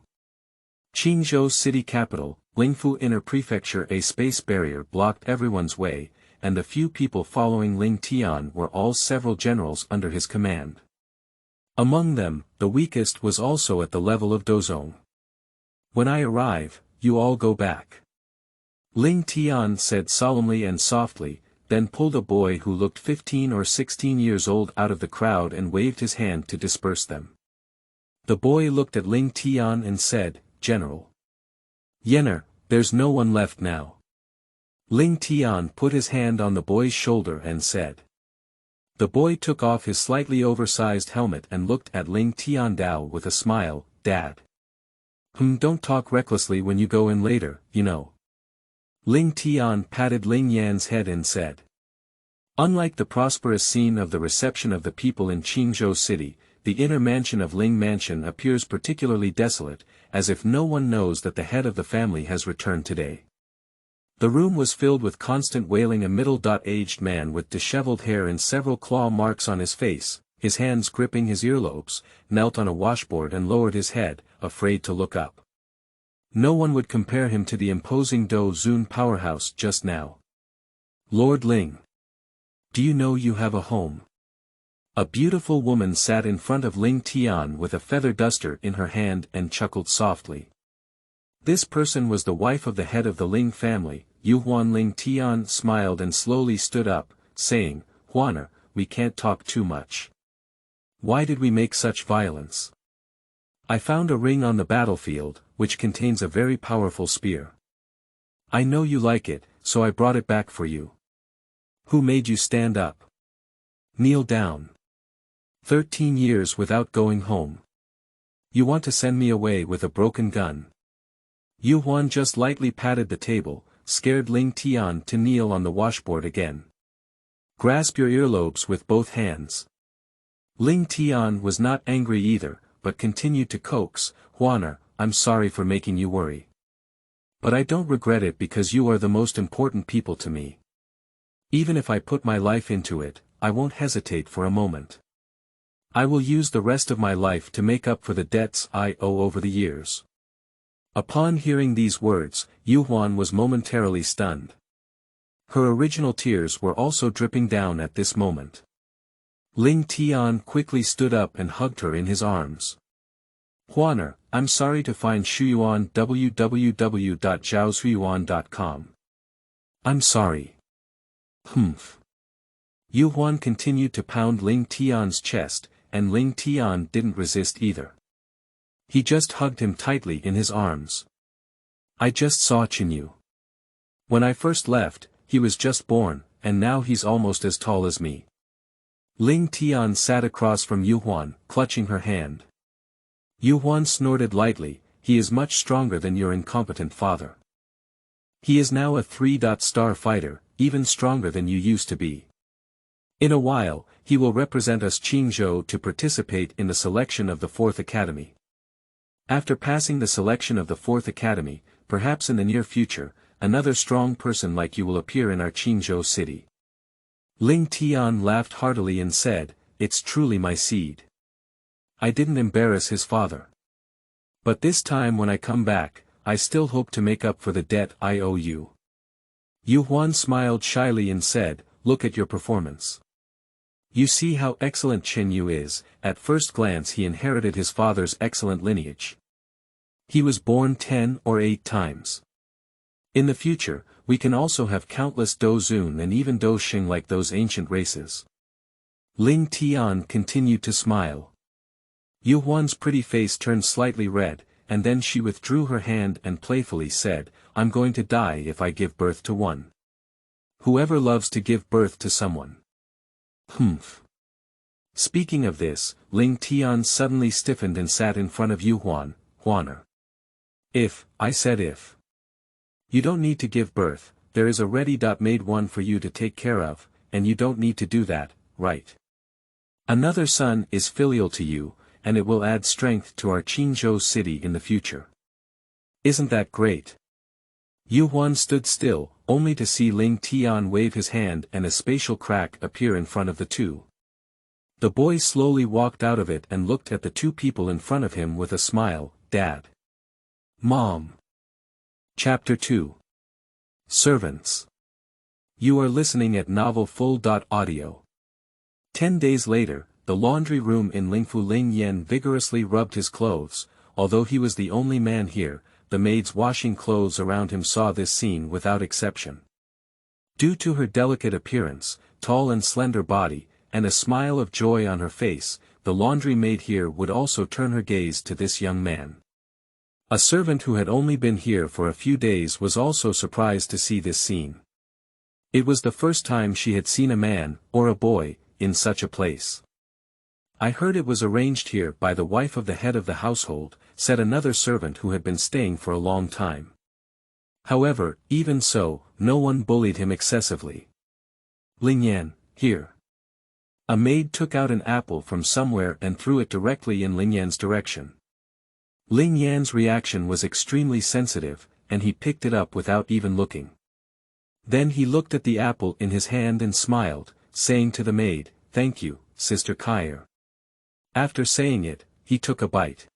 Yezhou city capital, Lingfu Inner Prefecture. A space barrier blocked everyone's way, and the few people following Ling Tian were all several generals under his command. Among them, the weakest was also at the level of Douhuanghong. When I arrive, you all go back. Ling Tian said solemnly and softly, then pulled a boy who looked 15 or 16 years old out of the crowd and waved his hand to disperse them. The boy looked at Ling Tian and said, General Yenner, there's no one left now. Ling Tian put his hand on the boy's shoulder and said. The boy took off his slightly oversized helmet and looked at Ling Tian Dao with a smile, Dad. Don't talk recklessly when you go in later, you know. Ling Tian patted Ling Yan's head and said. Unlike the prosperous scene of the reception of the people in Yezhou city, the inner mansion of Ling Mansion appears particularly desolate, as if no one knows that the head of the family has returned today. The room was filled with constant wailing. A middle-aged man with disheveled hair and several claw marks on his face, his hands gripping his earlobes, knelt on a washboard and lowered his head, afraid to look up. No one would compare him to the imposing Dou Zun powerhouse just now. Lord Ling. Do you know you have a home? A beautiful woman sat in front of Ling Tian with a feather duster in her hand and chuckled softly. This person was the wife of the head of the Ling family. Yuhuan. Ling Tian smiled and slowly stood up, saying, Huaner, we can't talk too much. Why did we make such violence? I found a ring on the battlefield, which contains a very powerful spear. I know you like it, so I brought it back for you. Who made you stand up? Kneel down. 13 years without going home. You want to send me away with a broken gun? Yuhuan just lightly patted the table, scared Ling Tian to kneel on the washboard again. Grasp your earlobes with both hands. Ling Tian was not angry either, but continued to coax, Huaner, I'm sorry for making you worry. But I don't regret it because you are the most important people to me. Even if I put my life into it, I won't hesitate for a moment. I will use the rest of my life to make up for the debts I owe over the years. Upon hearing these words, Yuhuan was momentarily stunned. Her original tears were also dripping down at this moment. Ling Tian quickly stood up and hugged her in his arms. Huaner, I'm sorry to find Shuyuan. www.zhaoshuyuan.com. I'm sorry. Humph. Yuhuan continued to pound Ling Tian's chest, and Ling Tian didn't resist either. He just hugged him tightly in his arms. I just saw Chinyu. When I first left, he was just born, and now he's almost as tall as me. Ling Tian sat across from Yuhuan, clutching her hand. Yuhuan snorted lightly, he is much stronger than your incompetent father. He is now a 3-star fighter, even stronger than you used to be. In a while, he will represent us Qingzhou to participate in the selection of the 4th Academy. After passing the selection of the 4th Academy, perhaps in the near future, another strong person like you will appear in our Qingzhou city. Ling Tian laughed heartily and said, "It's truly my seed. I didn't embarrass his father. But this time when I come back, I still hope to make up for the debt I owe you." Yu Huan smiled shyly and said, "Look at your performance. You see how excellent Chen Yu is." At first glance he inherited his father's excellent lineage. He was born 10 or 8 times. In the future, we can also have countless Dou Zun and even Dou Xing like those ancient races. Ling Tian continued to smile. Yu Huan's pretty face turned slightly red, and then she withdrew her hand and playfully said, "I'm going to die if I give birth to one. Whoever loves to give birth to someone." Humph. Speaking of this, Ling Tian suddenly stiffened and sat in front of Yu Huan, "Huaner. If, I said if. You don't need to give birth, there is a ready-made one for you to take care of, and you don't need to do that, right? Another son is filial to you, and it will add strength to our Qingzhou city in the future. Isn't that great?" Yu Huan stood still, only to see Ling Tian wave his hand and a spatial crack appear in front of the two. The boy slowly walked out of it and looked at the two people in front of him with a smile. "Dad. Mom." Chapter 2. Servants. You are listening at novelfull.audio. 10 days later, the laundry room in Lingfu. Ling Yan vigorously rubbed his clothes. Although he was the only man here, the maids washing clothes around him saw this scene without exception. Due to her delicate appearance, tall and slender body, and a smile of joy on her face, the laundry maid here would also turn her gaze to this young man. A servant who had only been here for a few days was also surprised to see this scene. It was the first time she had seen a man, or a boy, in such a place. "I heard it was arranged here by the wife of the head of the household," said another servant who had been staying for a long time. However, even so, no one bullied him excessively. "Ling Yan, here." A maid took out an apple from somewhere and threw it directly in Ling Yan's direction. Ling Yan's reaction was extremely sensitive, and he picked it up without even looking. Then he looked at the apple in his hand and smiled, saying to the maid, "Thank you, Sister Kair." After saying it, he took a bite.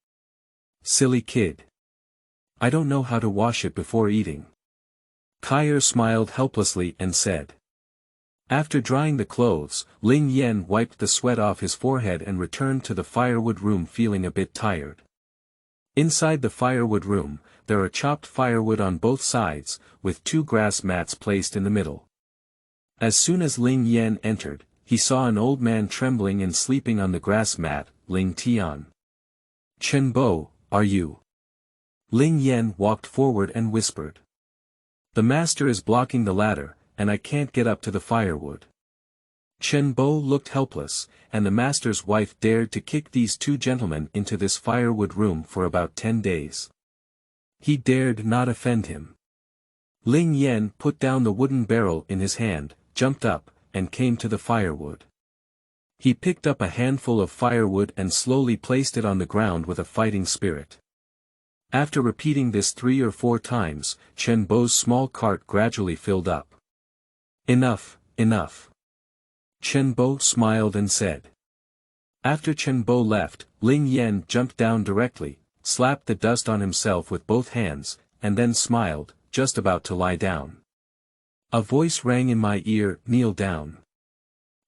"Silly kid. I don't know how to wash it before eating." Kair smiled helplessly and said. After drying the clothes, Ling Yan wiped the sweat off his forehead and returned to the firewood room feeling a bit tired. Inside the firewood room, there are chopped firewood on both sides, with 2 grass mats placed in the middle. As soon as Ling Yan entered, he saw an old man trembling and sleeping on the grass mat. "Ling Tian. Chen Bo, are you?" Ling Yan walked forward and whispered. "The master is blocking the ladder, and I can't get up to the firewood." Chen Bo looked helpless, and the master's wife dared to kick these 2 gentlemen into this firewood room for about 10 days. He dared not offend him. Ling Yan put down the wooden barrel in his hand, jumped up, and came to the firewood. He picked up a handful of firewood and slowly placed it on the ground with a fighting spirit. After repeating this 3 or 4 times, Chen Bo's small cart gradually filled up. "Enough, enough." Chen Bo smiled and said. After Chen Bo left, Ling Yan jumped down directly, slapped the dust on himself with both hands, and then smiled, just about to lie down. A voice rang in my ear, "Kneel down."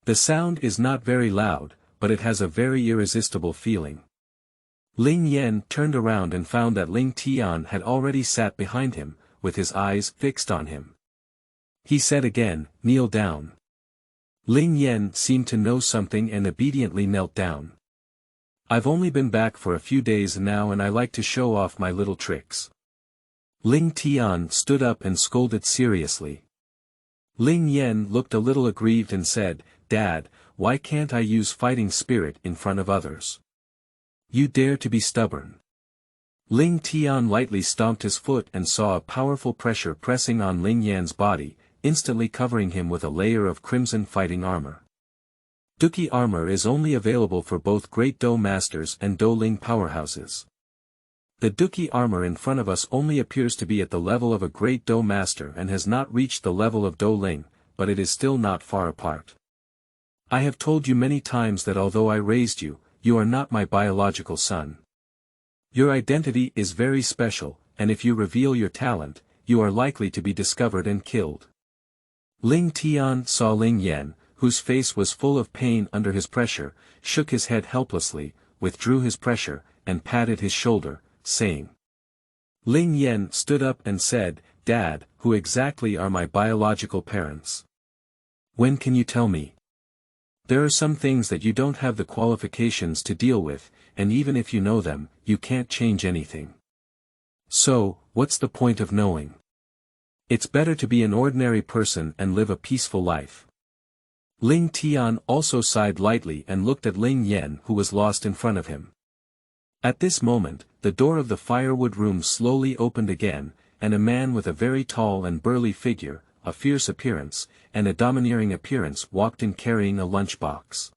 The sound is not very loud, but it has a very irresistible feeling. Ling Yan turned around and found that Ling Tian had already sat behind him, with his eyes fixed on him. He said again, "Kneel down." Ling Yan seemed to know something and obediently knelt down. "I've only been back for a few days now and I like to show off my little tricks." Ling Tian stood up and scolded seriously. Ling Yan looked a little aggrieved and said, "Dad, why can't I use fighting spirit in front of others? You dare to be stubborn." Ling Tian lightly stomped his foot and saw a powerful pressure pressing on Ling Yan's body, instantly covering him with a layer of crimson fighting armor. Douqi armor is only available for both Great Dou Masters and Dou Ling powerhouses. The Douqi armor in front of us only appears to be at the level of a Great Dou Master and has not reached the level of Dou Ling, but it is still not far apart. I have told you many times that although I raised you, you are not my biological son. Your identity is very special, and if you reveal your talent, you are likely to be discovered and killed. Ling Tian saw Ling Yan, whose face was full of pain under his pressure, shook his head helplessly, withdrew his pressure, and patted his shoulder, saying. Ling Yan stood up and said, Dad, who exactly are my biological parents? When can you tell me? There are some things that you don't have the qualifications to deal with, and even if you know them, you can't change anything. So, what's the point of knowing? It's better to be an ordinary person and live a peaceful life. Ling Tian also sighed lightly and looked at Ling Yan, who was lost in front of him. At this moment, the door of the firewood room slowly opened again, and a man with a very tall and burly figure, a fierce appearance, and a domineering appearance walked in carrying a lunchbox.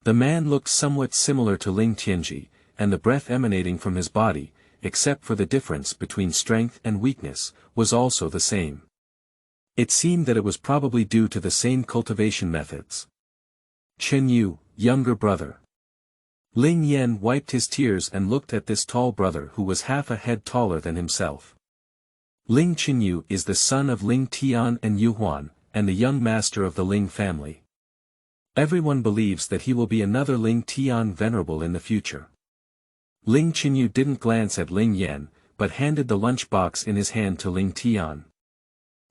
The man looked somewhat similar to Ling Tianji, and the breath emanating from his body, except for the difference between strength and weakness, was also the same. It seemed that it was probably due to the same cultivation methods. Chen Yu, younger brother. Ling Yan wiped his tears and looked at this tall brother who was half a head taller than himself. Ling Chenyu is the son of Ling Tian and Yu Huan, and the young master of the Ling family. Everyone believes that he will be another Ling Tian venerable in the future. Ling Chenyu didn't glance at Ling Yan, but handed the lunchbox in his hand to Ling Tian.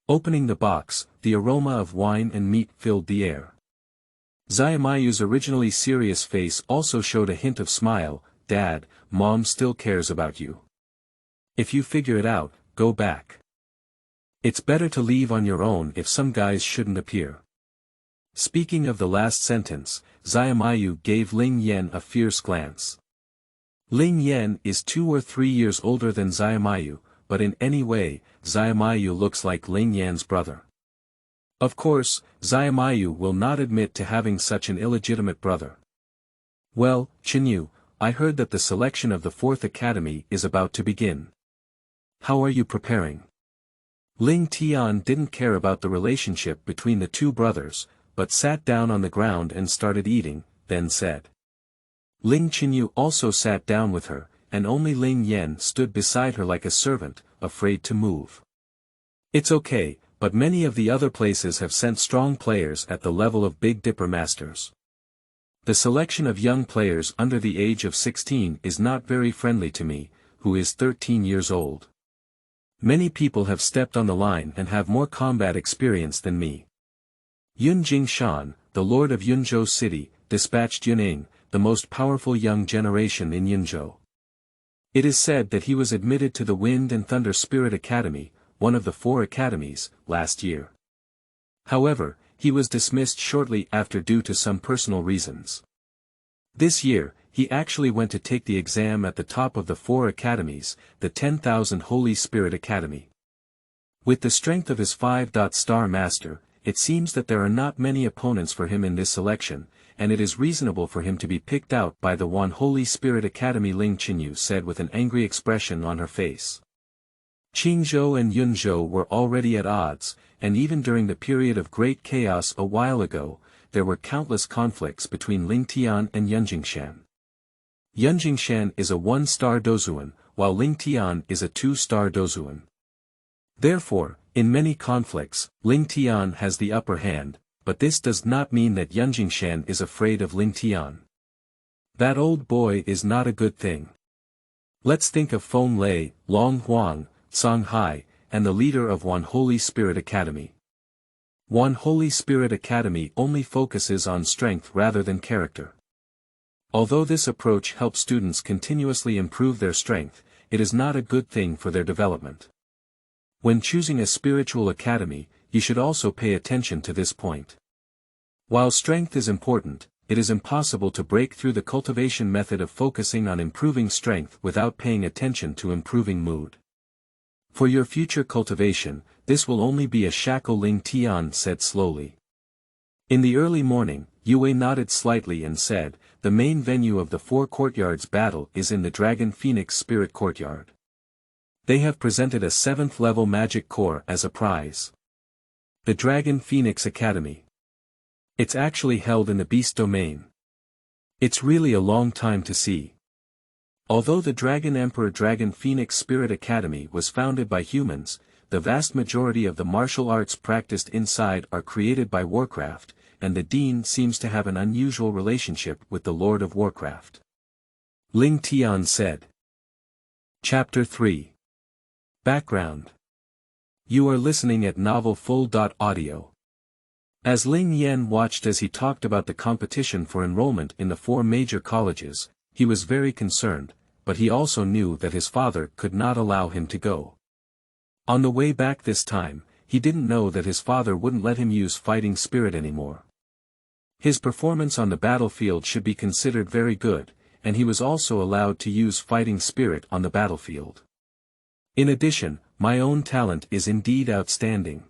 Opening the box, the aroma of wine and meat filled the air. Xiaomayu's originally serious face also showed a hint of smile. Dad, Mom still cares about you. If you figure it out, go back. It's better to leave on your own if some guys shouldn't appear. Speaking of the last sentence, Xiaomayu gave Ling Yan a fierce glance. Ling Yan is 2 or 3 years older than Xiaomayu, but in any way, Xiaomayu looks like Ling Yan's brother. Of course, Xiaomayu will not admit to having such an illegitimate brother. Well, Chenyu, I heard that the selection of the 4th Academy is about to begin. How are you preparing? Ling Tian didn't care about the relationship between the two brothers, but sat down on the ground and started eating, then said. Ling Chenyu also sat down with her, and only Ling Yan stood beside her like a servant, afraid to move. It's okay, but many of the other places have sent strong players at the level of Big Dipper Masters. The selection of young players under the age of 16 is not very friendly to me, who is 13 years old. Many people have stepped on the line and have more combat experience than me. Yun Jingshan, the lord of Yunzhou City, dispatched Yuning, the most powerful young generation in Yunzhou. It is said that he was admitted to the Wind and Thunder Spirit Academy, one of the 4 academies, last year. However, he was dismissed shortly after due to some personal reasons. This year, he actually went to take the exam at the top of the 4 academies, the 10,000 Holy Spirit Academy. With the strength of his 5-star master, it seems that there are not many opponents for him in this selection, and it is reasonable for him to be picked out by the one Holy Spirit Academy. Ling Chenyu said with an angry expression on her face. Qingzhou and Yunzhou were already at odds, and even during the period of great chaos a while ago, there were countless conflicts between Ling Tian and Yunjingshan. Yunjingshan is a 1-star Dozuan, while Ling Tian is a 2-star Dozuan. Therefore, in many conflicts, Ling Tian has the upper hand, but this does not mean that Yunjingshan is afraid of Ling Tian. That old boy is not a good thing. Let's think of Feng Lei, Long Huang, Song Hai, and the leader of One Holy Spirit Academy. One Holy Spirit Academy only focuses on strength rather than character. Although this approach helps students continuously improve their strength, it is not a good thing for their development. When choosing a spiritual academy, you should also pay attention to this point. While strength is important, it is impossible to break through the cultivation method of focusing on improving strength without paying attention to improving mood. For your future cultivation, this will only be a shackle. Ling Tian said slowly. In the early morning, Yue nodded slightly and said, the main venue of the 4 courtyards battle is in the Dragon Phoenix Spirit Courtyard. They have presented a 7th level magic core as a prize. The Dragon Phoenix Academy. It's actually held in the Beast Domain. It's really a long time to see. Although the Dragon Emperor Dragon Phoenix Spirit Academy was founded by humans, the vast majority of the martial arts practiced inside are created by Warcraft, and the Dean seems to have an unusual relationship with the Lord of Warcraft. Ling Tian said. Chapter 3. Background. You are listening at novelfull.audio. As Ling Yan watched as he talked about the competition for enrollment in the 4 major colleges, he was very concerned, but he also knew that his father could not allow him to go. On the way back this time, he didn't know that his father wouldn't let him use fighting spirit anymore. His performance on the battlefield should be considered very good, and he was also allowed to use fighting spirit on the battlefield. In addition, my own talent is indeed outstanding.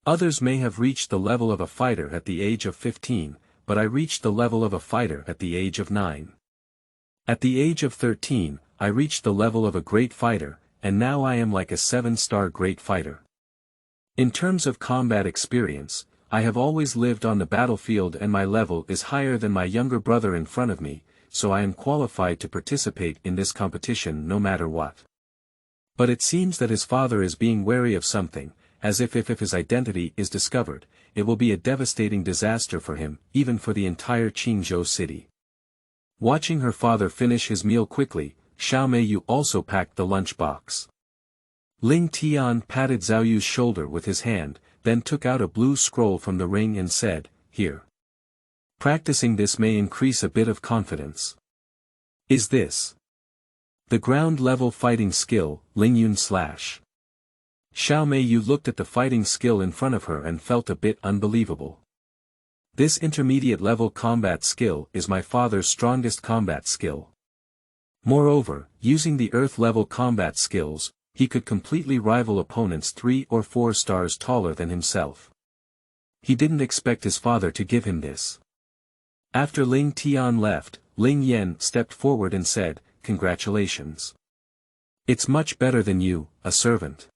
Others may have reached the level of a fighter at the age of 15, but I reached the level of a fighter at the age of 9. At the age of 13, I reached the level of a great fighter, and now I am like a 7-star great fighter. In terms of combat experience, I have always lived on the battlefield and my level is higher than my younger brother in front of me, so I am qualified to participate in this competition no matter what. But it seems that his father is being wary of something, as if his identity is discovered, it will be a devastating disaster for him, even for the entire Qingzhou city. Watching her father finish his meal quickly, Xiao Meiyu also packed the lunchbox. Ling Tian patted Zhao Yu's shoulder with his hand, then took out a blue scroll from the ring and said, "Here. Practicing this may increase a bit of confidence." Is this the ground-level fighting skill, Lingyun /? Xiao Meiyu looked at the fighting skill in front of her and felt a bit unbelievable. This intermediate-level combat skill is my father's strongest combat skill. Moreover, using the Earth-level combat skills, he could completely rival opponents 3 or 4 stars taller than himself. He didn't expect his father to give him this. After Ling Tian left, Ling Yan stepped forward and said, "Congratulations. It's much better than you, a servant.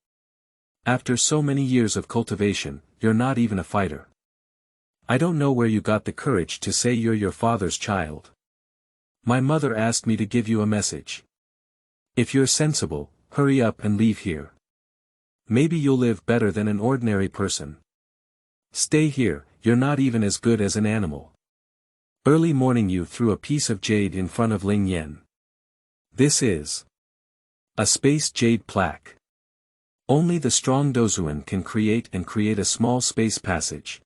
After so many years of cultivation, you're not even a fighter. I don't know where you got the courage to say you're your father's child. My mother asked me to give you a message. If you're sensible, hurry up and leave here. Maybe you'll live better than an ordinary person. Stay here, you're not even as good as an animal." Early morning you threw a piece of jade in front of Ling Yan. This is a space jade plaque. Only the strong Douzuan can create a small space passage.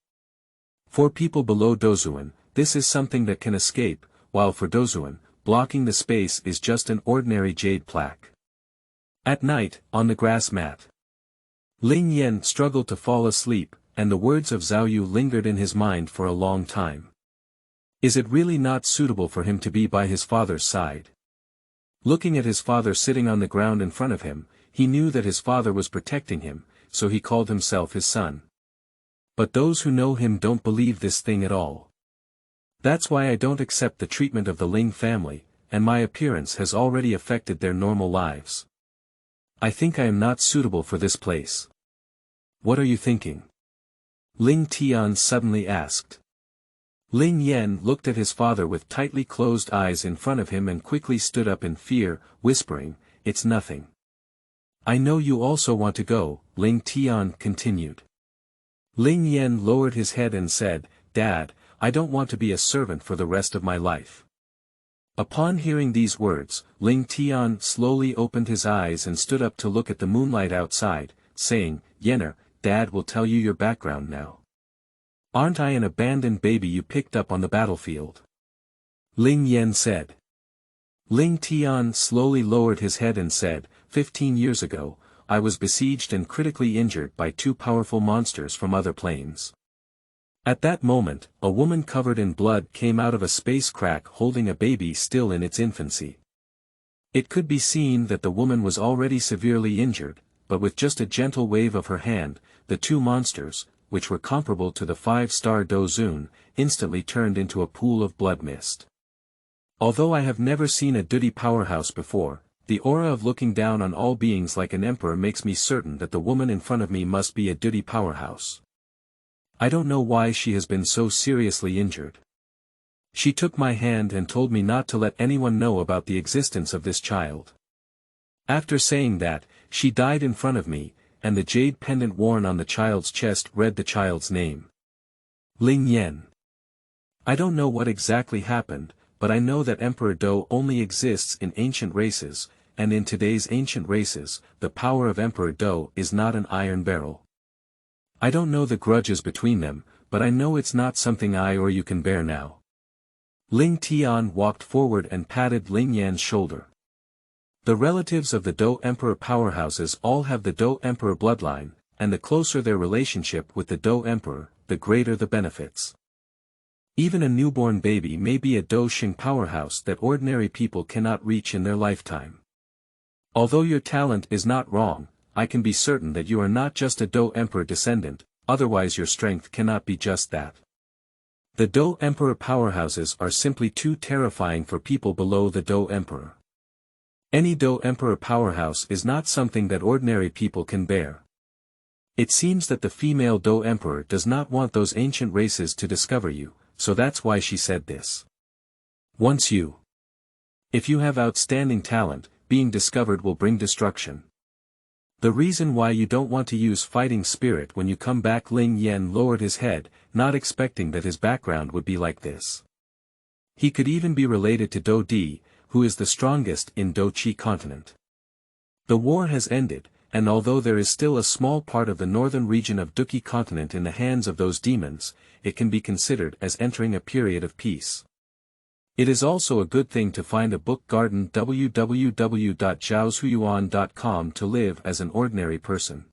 For people below Douzuan, this is something that can escape, while for Douzuan, blocking the space is just an ordinary jade plaque. At night, on the grass mat, Ling Yan struggled to fall asleep, and the words of Zhao Yu lingered in his mind for a long time. Is it really not suitable for him to be by his father's side? Looking at his father sitting on the ground in front of him, he knew that his father was protecting him, so he called himself his son. But those who know him don't believe this thing at all. That's why I don't accept the treatment of the Ling family, and my appearance has already affected their normal lives. I think I am not suitable for this place. What are you thinking? Ling Tian suddenly asked. Ling Yan looked at his father with tightly closed eyes in front of him and quickly stood up in fear, whispering, "It's nothing." "I know you also want to go," Ling Tian continued. Ling Yan lowered his head and said, "Dad, I don't want to be a servant for the rest of my life." Upon hearing these words, Ling Tian slowly opened his eyes and stood up to look at the moonlight outside, saying, "Yenner, Dad will tell you your background now. Aren't I an abandoned baby you picked up on the battlefield?" Ling Yan said. Ling Tian slowly lowered his head and said, 15 years ago, I was besieged and critically injured by 2 powerful monsters from other planes. At that moment, a woman covered in blood came out of a space crack holding a baby still in its infancy. It could be seen that the woman was already severely injured, but with just a gentle wave of her hand, the 2 monsters, which were comparable to the 5-star Dozun, instantly turned into a pool of blood mist. Although I have never seen a Douqi powerhouse before, the aura of looking down on all beings like an emperor makes me certain that the woman in front of me must be a Douqi powerhouse. I don't know why she has been so seriously injured. She took my hand and told me not to let anyone know about the existence of this child. After saying that, she died in front of me, and the jade pendant worn on the child's chest read the child's name. Ling Yan. I don't know what exactly happened, but I know that Emperor Dou only exists in ancient races, and in today's ancient races, the power of Emperor Dou is not an iron barrel. I don't know the grudges between them, but I know it's not something I or you can bear now. Ling Tian walked forward and patted Ling Yan's shoulder. The relatives of the Dou Emperor powerhouses all have the Dou Emperor bloodline, and the closer their relationship with the Dou Emperor, the greater the benefits. Even a newborn baby may be a Dou Xing powerhouse that ordinary people cannot reach in their lifetime. Although your talent is not wrong, I can be certain that you are not just a Dou Emperor descendant, otherwise your strength cannot be just that. The Dou Emperor powerhouses are simply too terrifying for people below the Dou Emperor. Any Dou Emperor powerhouse is not something that ordinary people can bear. It seems that the female Dou Emperor does not want those ancient races to discover you, so that's why she said this. If you have outstanding talent, being discovered will bring destruction. The reason why you don't want to use fighting spirit when you come back. Ling Yan lowered his head, not expecting that his background would be like this. He could even be related to Dou Di, who is the strongest in Douqi Continent. The war has ended, and although there is still a small part of the northern region of Douqi Continent in the hands of those demons, it can be considered as entering a period of peace. It is also a good thing to find a book garden www.zhaoshuyuan.com to live as an ordinary person.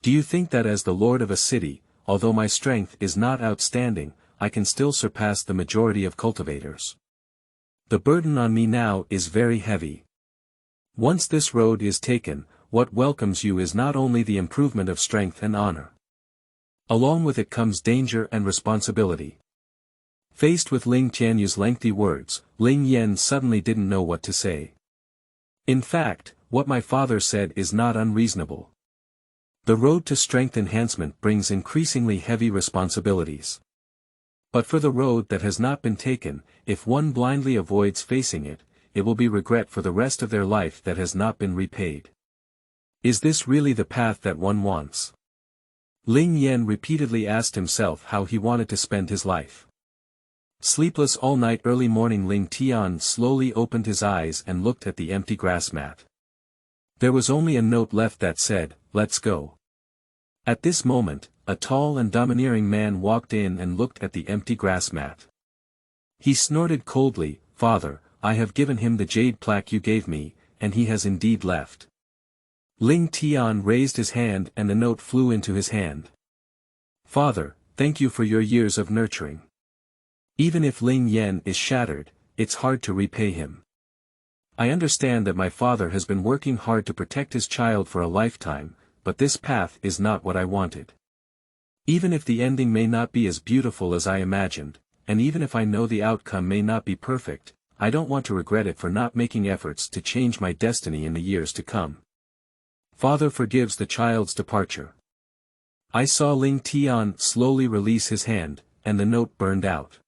Do you think that as the lord of a city, although my strength is not outstanding, I can still surpass the majority of cultivators? The burden on me now is very heavy. Once this road is taken, what welcomes you is not only the improvement of strength and honor. Along with it comes danger and responsibility. Faced with Ling Tianyu's lengthy words, Ling Yan suddenly didn't know what to say. In fact, what my father said is not unreasonable. The road to strength enhancement brings increasingly heavy responsibilities. But for the road that has not been taken, if one blindly avoids facing it, it will be regret for the rest of their life that has not been repaid. Is this really the path that one wants? Ling Yan repeatedly asked himself how he wanted to spend his life. Sleepless all night. Early morning. Ling Tian slowly opened his eyes and looked at the empty grass mat. There was only a note left that said, "Let's go." At this moment, a tall and domineering man walked in and looked at the empty grass mat. He snorted coldly, "Father, I have given him the jade plaque you gave me, and he has indeed left." Ling Tian raised his hand and the note flew into his hand. "Father, thank you for your years of nurturing. Even if Ling Yan is shattered, it's hard to repay him. I understand that my father has been working hard to protect his child for a lifetime, but this path is not what I wanted. Even if the ending may not be as beautiful as I imagined, and even if I know the outcome may not be perfect, I don't want to regret it for not making efforts to change my destiny in the years to come." Father forgives the child's departure. I saw Ling Tian slowly release his hand, and the note burned out.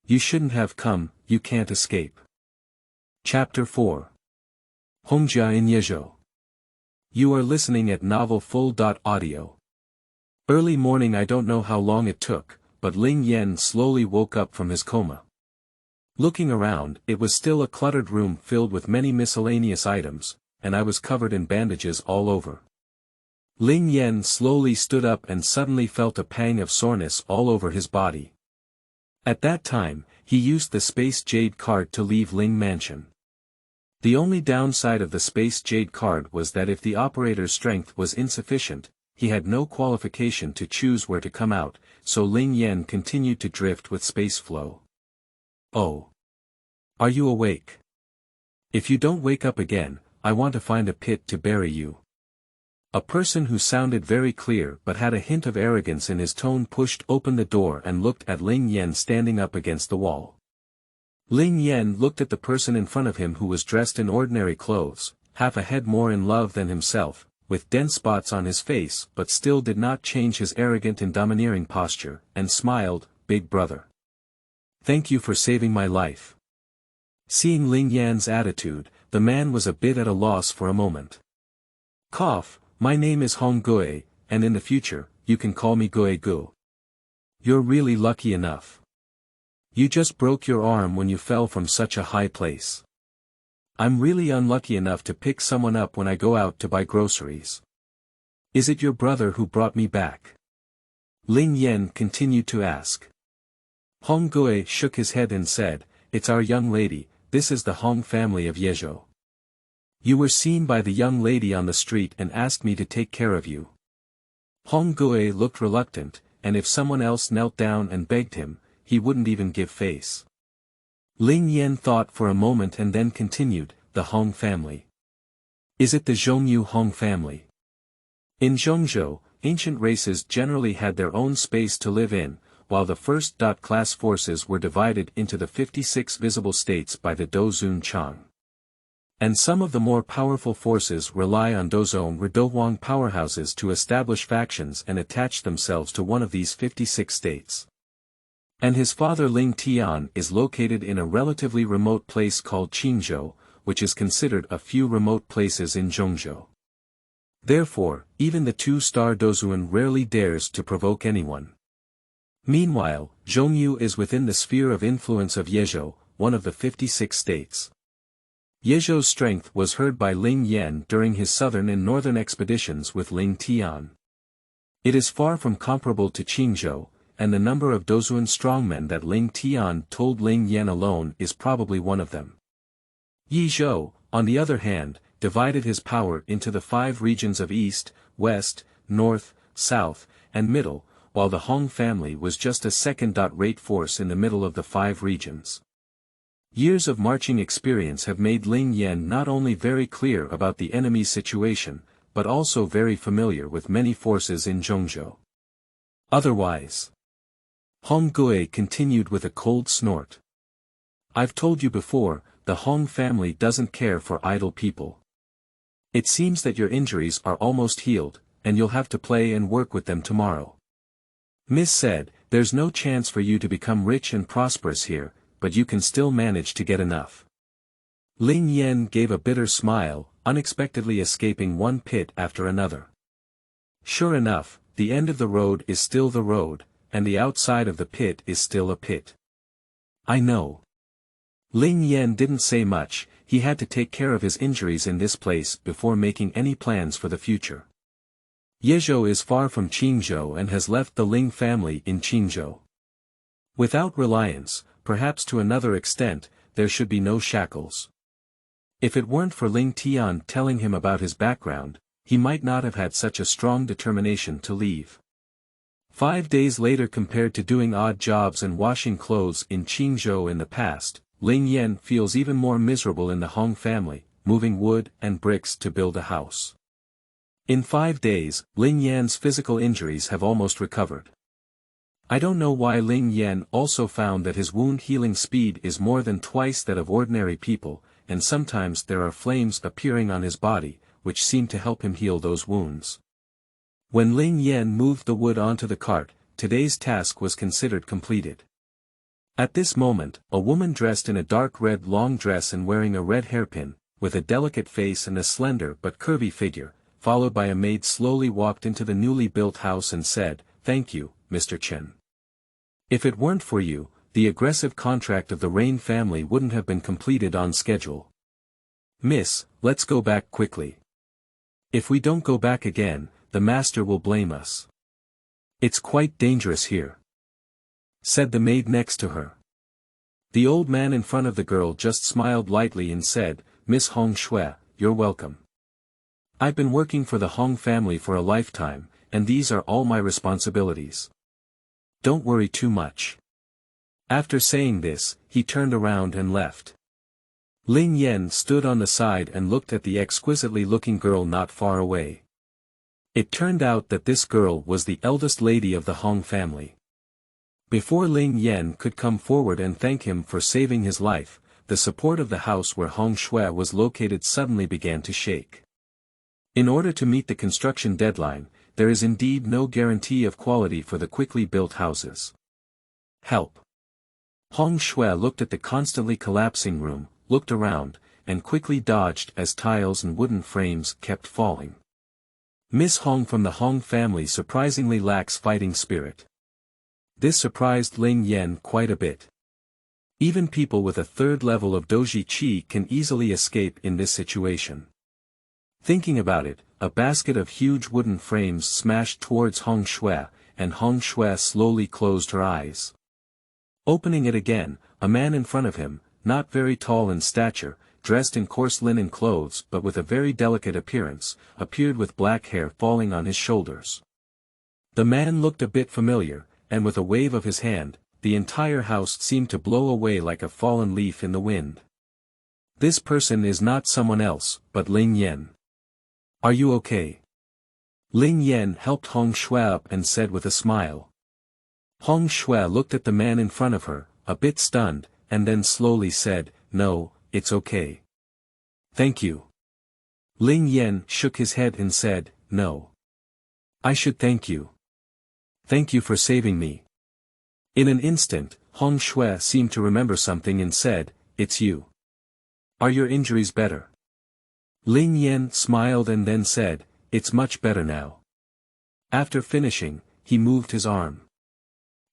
You shouldn't have come, you can't escape. Chapter 4. Hongjia in Yezhou. You are listening at novelfull.audio. Early morning. I don't know how long it took, but Ling Yan slowly woke up from his coma. Looking around, it was still a cluttered room filled with many miscellaneous items, and I was covered in bandages all over. Ling Yan slowly stood up and suddenly felt a pang of soreness all over his body. At that time, he used the Space Jade card to leave Ling Mansion. The only downside of the Space Jade card was that if the operator's strength was insufficient, he had no qualification to choose where to come out, so Ling Yan continued to drift with space flow. Oh. Are you awake? If you don't wake up again, I want to find a pit to bury you. A person who sounded very clear but had a hint of arrogance in his tone pushed open the door and looked at Ling Yan standing up against the wall. Ling Yan looked at the person in front of him who was dressed in ordinary clothes, half a head more in love than himself, with dense spots on his face but still did not change his arrogant and domineering posture, and smiled, "Big brother. Thank you for saving my life." Seeing Ling Yan's attitude, the man was a bit at a loss for a moment. "Cough, my name is Hongjia, and in the future, you can call me Gui Gu. You're really lucky enough. You just broke your arm when you fell from such a high place. I'm really unlucky enough to pick someone up when I go out to buy groceries. Is it your brother who brought me back?" Ling Yan continued to ask. Hongjia shook his head and said, "It's our young lady, this is the Hong family of Yezhou. You were seen by the young lady on the street and asked me to take care of you." Hongjia looked reluctant, and if someone else knelt down and begged him, he wouldn't even give face. Ling Yan thought for a moment and then continued, "The Hong family. Is it the Zhongyu Hong family?" In Zhongzhou, ancient races generally had their own space to live in, while the first-class forces were divided into the 56 visible states by the Douzun Chang. And some of the more powerful forces rely on Douzon or Douhuang powerhouses to establish factions and attach themselves to one of these 56 states. And his father Ling Tian is located in a relatively remote place called Qingzhou, which is considered a few remote places in Zhongzhou. Therefore, even the two-star Douzun rarely dares to provoke anyone. Meanwhile, Zhongyu is within the sphere of influence of Yezhou, one of the 56 states. Yezhou's strength was heard by Ling Yan during his southern and northern expeditions with Ling Tian. It is far from comparable to Qingzhou, and the number of Douzun strongmen that Ling Tian told Ling Yan alone is probably one of them. Yezhou, on the other hand, divided his power into the 5 regions of East, West, North, South, and Middle, while the Hong family was just a second-rate force in the middle of the 5 regions. Years of marching experience have made Ling Yan not only very clear about the enemy's situation, but also very familiar with many forces in Zhongzhou. Otherwise, Hongjia continued with a cold snort. "I've told you before, the Hong family doesn't care for idle people. It seems that your injuries are almost healed, and you'll have to play and work with them tomorrow. Miss said, there's no chance for you to become rich and prosperous here, but you can still manage to get enough." Ling Yan gave a bitter smile, unexpectedly escaping one pit after another. Sure enough, the end of the road is still the road, and the outside of the pit is still a pit. "I know." Ling Yan didn't say much, he had to take care of his injuries in this place before making any plans for the future. Yezhou is far from Qingzhou and has left the Ling family in Qingzhou. Without reliance, perhaps to another extent, there should be no shackles. If it weren't for Ling Tian telling him about his background, he might not have had such a strong determination to leave. 5 days later, compared to doing odd jobs and washing clothes in Qingzhou in the past, Ling Yan feels even more miserable in the Hong family, moving wood and bricks to build a house. In 5 days, Ling Yan's physical injuries have almost recovered. I don't know why Ling Yan also found that his wound healing speed is more than twice that of ordinary people, and sometimes there are flames appearing on his body, which seem to help him heal those wounds. When Ling Yan moved the wood onto the cart, today's task was considered completed. At this moment, a woman dressed in a dark red long dress and wearing a red hairpin, with a delicate face and a slender but curvy figure, followed by a maid, slowly walked into the newly built house and said, "Thank you, Mr. Chen. If it weren't for you, the aggressive contract of the Rain family wouldn't have been completed on schedule. Miss, let's go back quickly. If we don't go back again, the master will blame us. It's quite dangerous here," said the maid next to her. The old man in front of the girl just smiled lightly and said, "Miss Hong Shui, you're welcome. I've been working for the Hong family for a lifetime, and these are all my responsibilities. Don't worry too much." After saying this, he turned around and left. Ling Yan stood on the side and looked at the exquisitely looking girl not far away. It turned out that this girl was the eldest lady of the Hong family. Before Ling Yan could come forward and thank him for saving his life, the support of the house where Hong Shui was located suddenly began to shake. In order to meet the construction deadline, there is indeed no guarantee of quality for the quickly built houses. Help! Hong Shui looked at the constantly collapsing room, looked around, and quickly dodged as tiles and wooden frames kept falling. Miss Hong from the Hong family surprisingly lacks fighting spirit. This surprised Ling Yan quite a bit. Even people with a third level of Douqi Qi can easily escape in this situation. Thinking about it, a basket of huge wooden frames smashed towards Hong Shui, and Hong Shui slowly closed her eyes. Opening it again, a man in front of him, not very tall in stature, dressed in coarse linen clothes but with a very delicate appearance, appeared with black hair falling on his shoulders. The man looked a bit familiar, and with a wave of his hand, the entire house seemed to blow away like a fallen leaf in the wind. This person is not someone else, but Ling Yan. Are you okay? Ling Yan helped Hong Shui up and said with a smile. Hong Shui looked at the man in front of her, a bit stunned, and then slowly said, "No, it's okay." "Thank you." Ling Yan shook his head and said, "No. I should thank you. Thank you for saving me." In an instant, Hong Shui seemed to remember something and said, "It's you. Are your injuries better?" Ling Yan smiled and then said, "It's much better now." After finishing, he moved his arm.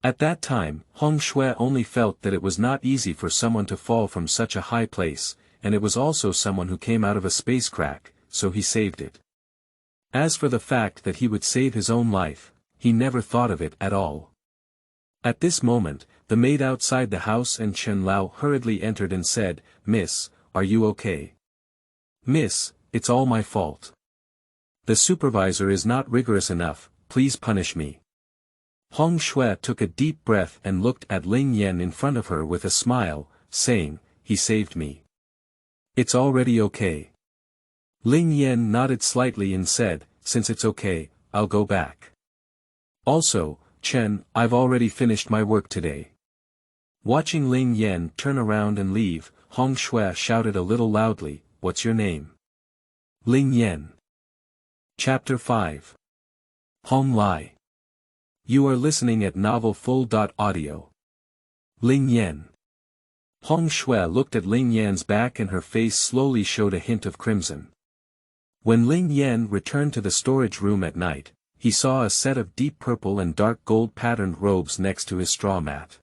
At that time, Hong Shui only felt that it was not easy for someone to fall from such a high place, and it was also someone who came out of a space crack, so he saved it. As for the fact that he would save his own life, he never thought of it at all. At this moment, the maid outside the house and Chen Lao hurriedly entered and said, "Miss, are you okay?" "Miss, it's all my fault. The supervisor is not rigorous enough, please punish me." Hong Shui took a deep breath and looked at Ling Yan in front of her with a smile, saying, "He saved me. It's already okay." Ling Yan nodded slightly and said, "Since it's okay, I'll go back. Also, Chen, I've already finished my work today." Watching Ling Yan turn around and leave, Hong Shui shouted a little loudly, "What's your name?" "Ling Yan." Chapter 5. Hong Lai. You are listening at novelfull.audio. Ling Yan. Hong Shui looked at Ling Yan's back and her face slowly showed a hint of crimson. When Ling Yan returned to the storage room at night, he saw a set of deep purple and dark gold patterned robes next to his straw mat.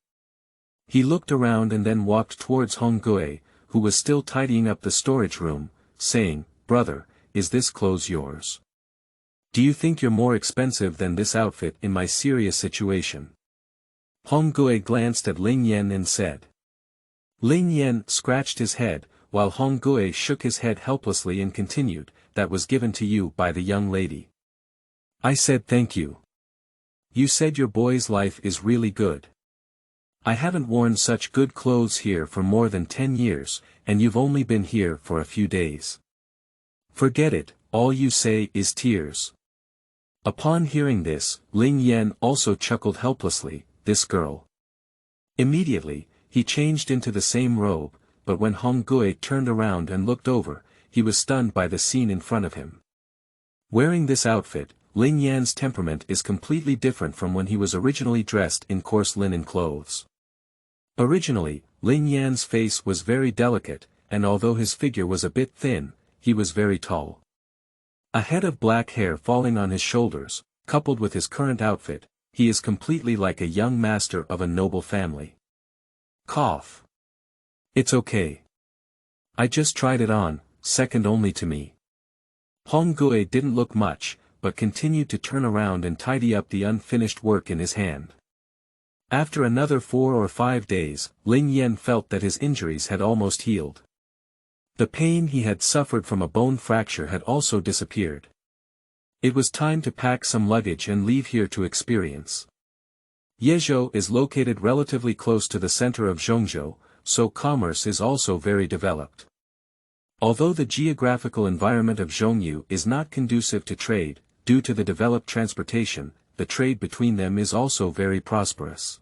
He looked around and then walked towards Hong Gui, who was still tidying up the storage room, saying, "Brother, is this clothes yours? Do you think you're more expensive than this outfit in my serious situation?" Hong Gui glanced at Ling Yan and said. Ling Yan scratched his head, while Hong Gui shook his head helplessly and continued, "That was given to you by the young lady." "I said thank you. You said your boy's life is really good. I haven't worn such good clothes here for more than 10 years, and you've only been here for a few days. Forget it, all you say is tears." Upon hearing this, Ling Yan also chuckled helplessly, "This girl." Immediately, he changed into the same robe, but when Hong Gui turned around and looked over, he was stunned by the scene in front of him. Wearing this outfit, Ling Yan's temperament is completely different from when he was originally dressed in coarse linen clothes. Originally, Ling Yan's face was very delicate, and although his figure was a bit thin, he was very tall. A head of black hair falling on his shoulders, coupled with his current outfit, he is completely like a young master of a noble family. Cough. It's okay. I just tried it on, second only to me. Hong Gui didn't look much, but continued to turn around and tidy up the unfinished work in his hand. After another 4 or 5 days, Ling Yan felt that his injuries had almost healed. The pain he had suffered from a bone fracture had also disappeared. It was time to pack some luggage and leave here to experience. Yezhou is located relatively close to the center of Zhongzhou, so commerce is also very developed. Although the geographical environment of Zhongyu is not conducive to trade, due to the developed transportation, the trade between them is also very prosperous.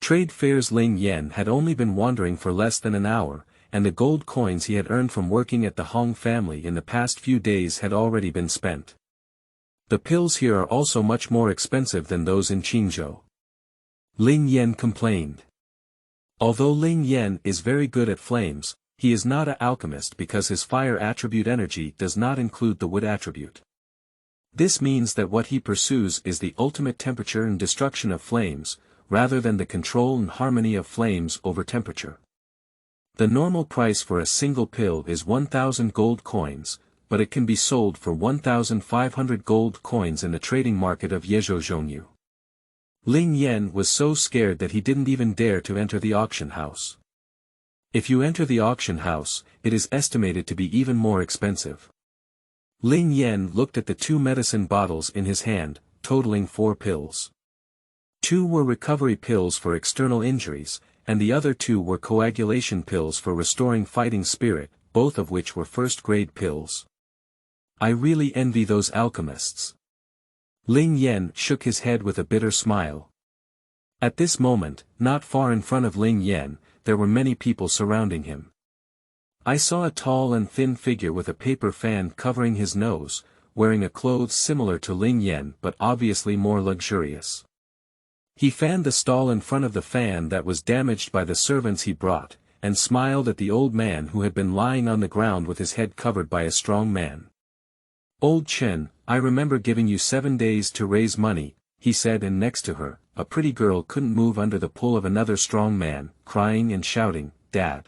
Trade fairs Ling Yan had only been wandering for less than an hour, and the gold coins he had earned from working at the Hong family in the past few days had already been spent. The pills here are also much more expensive than those in Qingzhou. Ling Yan complained. Although Ling Yan is very good at flames, he is not an alchemist because his fire attribute energy does not include the wood attribute. This means that what he pursues is the ultimate temperature and destruction of flames, rather than the control and harmony of flames over temperature. The normal price for a single pill is 1,000 gold coins, but it can be sold for 1,500 gold coins in the trading market of Yezhou Zhongyu. Ling Yan was so scared that he didn't even dare to enter the auction house. If you enter the auction house, it is estimated to be even more expensive. Ling Yan looked at the 2 medicine bottles in his hand, totaling 4 pills. 2 were recovery pills for external injuries, and the other 2 were coagulation pills for restoring fighting spirit, both of which were first-grade pills. I really envy those alchemists. Ling Yan shook his head with a bitter smile. At this moment, not far in front of Ling Yan, there were many people surrounding him. I saw a tall and thin figure with a paper fan covering his nose, wearing a clothes similar to Ling Yan but obviously more luxurious. He fanned the stall in front of the fan that was damaged by the servants he brought, and smiled at the old man who had been lying on the ground with his head covered by a strong man. "Old Chen, I remember giving you 7 days to raise money," he said, and next to her, a pretty girl couldn't move under the pull of another strong man, crying and shouting, "Dad!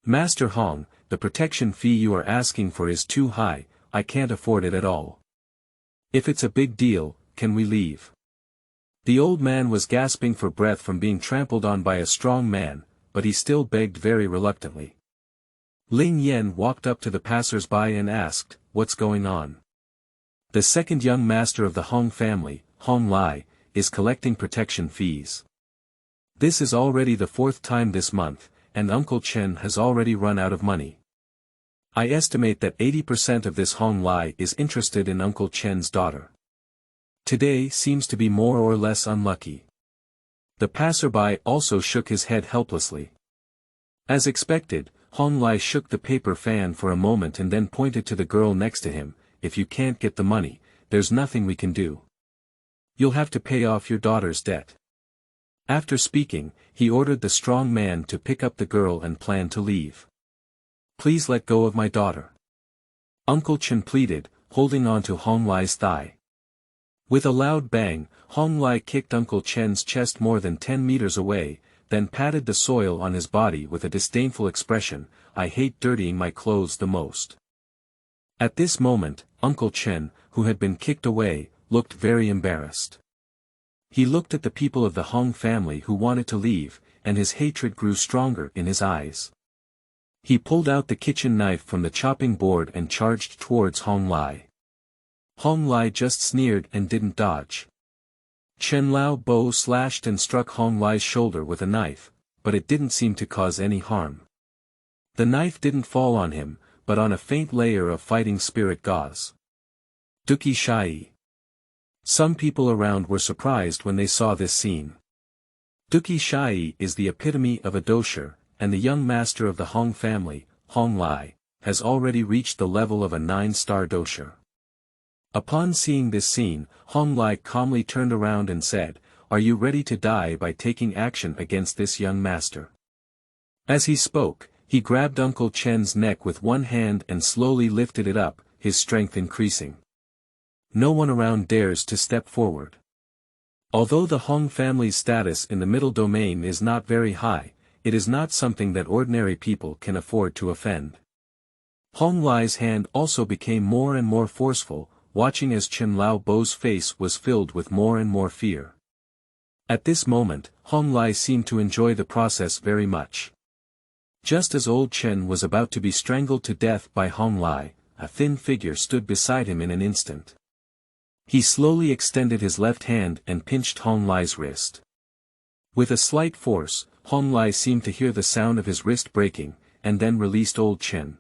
Master Hong, the protection fee you are asking for is too high, I can't afford it at all. If it's a big deal, can we leave?" The old man was gasping for breath from being trampled on by a strong man, but he still begged very reluctantly. Ling Yan walked up to the passers-by and asked, "What's going on?" The second young master of the Hong family, Hong Lai, is collecting protection fees. This is already the 4th time this month, and Uncle Chen has already run out of money. I estimate that 80% of this Hong Lai is interested in Uncle Chen's daughter. Today seems to be more or less unlucky. The passerby also shook his head helplessly. As expected, Hong Lai shook the paper fan for a moment and then pointed to the girl next to him. "If you can't get the money, there's nothing we can do. You'll have to pay off your daughter's debt." After speaking, he ordered the strong man to pick up the girl and plan to leave. "Please let go of my daughter," Uncle Chen pleaded, holding on to Hong Lai's thigh. With a loud bang, Hong Lai kicked Uncle Chen's chest more than 10 meters away, then patted the soil on his body with a disdainful expression, "I hate dirtying my clothes the most." At this moment, Uncle Chen, who had been kicked away, looked very embarrassed. He looked at the people of the Hong family who wanted to leave, and his hatred grew stronger in his eyes. He pulled out the kitchen knife from the chopping board and charged towards Hong Lai. Hong Lai just sneered and didn't dodge. Chen Lao Bo slashed and struck Hong Lai's shoulder with a knife, but it didn't seem to cause any harm. The knife didn't fall on him, but on a faint layer of fighting spirit gauze. Douqi Qi. Some people around were surprised when they saw this scene. Douqi Qi is the epitome of a dosher, and the young master of the Hong family, Hong Lai, has already reached the level of a 9-star dosher. Upon seeing this scene, Hong Lai calmly turned around and said, "Are you ready to die by taking action against this young master?" As he spoke, he grabbed Uncle Chen's neck with one hand and slowly lifted it up, his strength increasing. No one around dares to step forward. Although the Hong family's status in the middle domain is not very high, it is not something that ordinary people can afford to offend. Hong Lai's hand also became more and more forceful, watching as Chen Lao Bo's face was filled with more and more fear. At this moment, Hong Lai seemed to enjoy the process very much. Just as old Chen was about to be strangled to death by Hong Lai, a thin figure stood beside him in an instant. He slowly extended his left hand and pinched Hong Lai's wrist. With a slight force, Hong Lai seemed to hear the sound of his wrist breaking, and then released old Chen.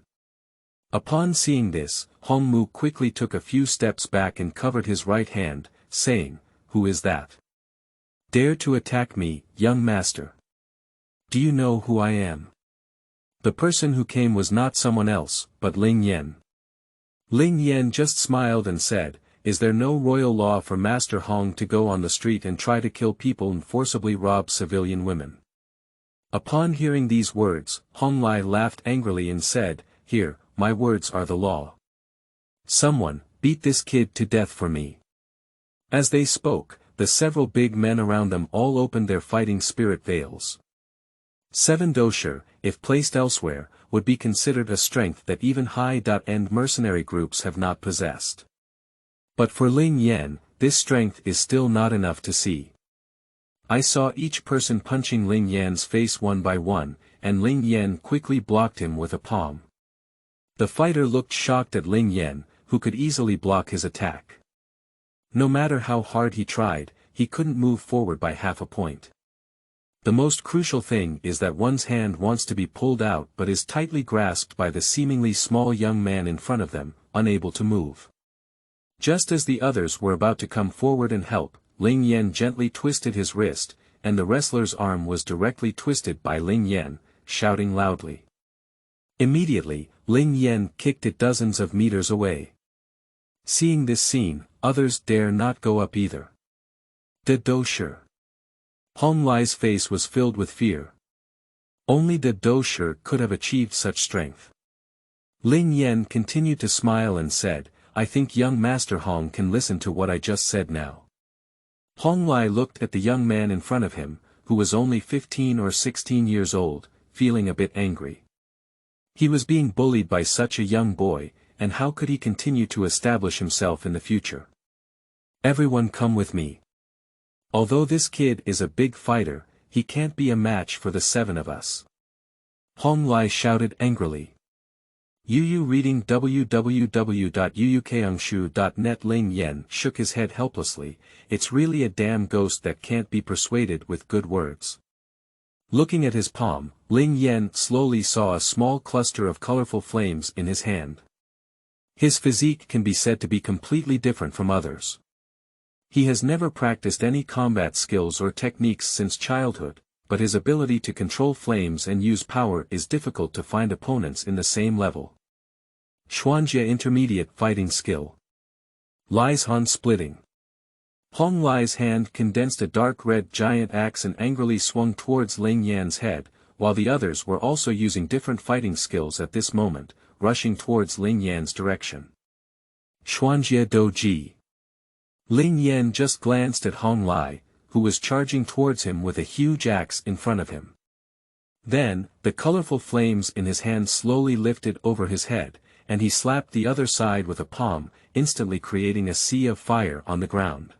Upon seeing this, Hong Mu quickly took a few steps back and covered his right hand, saying, "Who is that? Dare to attack me, young master? Do you know who I am?" The person who came was not someone else, but Ling Yan. Ling Yan just smiled and said, "Is there no royal law for Master Hong to go on the street and try to kill people and forcibly rob civilian women?" Upon hearing these words, Hong Lai laughed angrily and said, "Here, my words are the law. Someone, beat this kid to death for me." As they spoke, the several big men around them all opened their fighting spirit veils. 7 Doushi, if placed elsewhere, would be considered a strength that even high-end mercenary groups have not possessed. But for Ling Yan, this strength is still not enough to see. I saw each person punching Ling Yan's face one by one, and Ling Yan quickly blocked him with a palm. The fighter looked shocked at Ling Yan, who could easily block his attack. No matter how hard he tried, he couldn't move forward by half a point. The most crucial thing is that one's hand wants to be pulled out but is tightly grasped by the seemingly small young man in front of them, unable to move. Just as the others were about to come forward and help, Ling Yan gently twisted his wrist, and the wrestler's arm was directly twisted by Ling Yan, shouting loudly. Immediately, Ling Yan kicked it dozens of meters away. Seeing this scene, others dare not go up either. The Doushi. Hong Lai's face was filled with fear. Only the Doushi could have achieved such strength. Ling Yan continued to smile and said, "I think young Master Hong can listen to what I just said now." Hong Lai looked at the young man in front of him, who was only 15 or 16 years old, feeling a bit angry. He was being bullied by such a young boy, and how could he continue to establish himself in the future? "Everyone come with me. Although this kid is a big fighter, he can't be a match for the 7 of us." Hong Lai shouted angrily. Yu reading www.yuukangshu.net. Ling Yan shook his head helplessly. "It's really a damn ghost that can't be persuaded with good words." Looking at his palm, Ling Yan slowly saw a small cluster of colorful flames in his hand. His physique can be said to be completely different from others. He has never practiced any combat skills or techniques since childhood, but his ability to control flames and use power is difficult to find opponents in the same level. Hongjia intermediate fighting skill. Lai's hand splitting. Hong Lai's hand condensed a dark red giant axe and angrily swung towards Ling Yan's head, while the others were also using different fighting skills at this moment, rushing towards Ling Yan's direction. Hongjia Douji. Ling Yan just glanced at Hong Lai, who was charging towards him with a huge axe in front of him. Then, the colorful flames in his hand slowly lifted over his head, and he slapped the other side with a palm, instantly creating a sea of fire on the ground.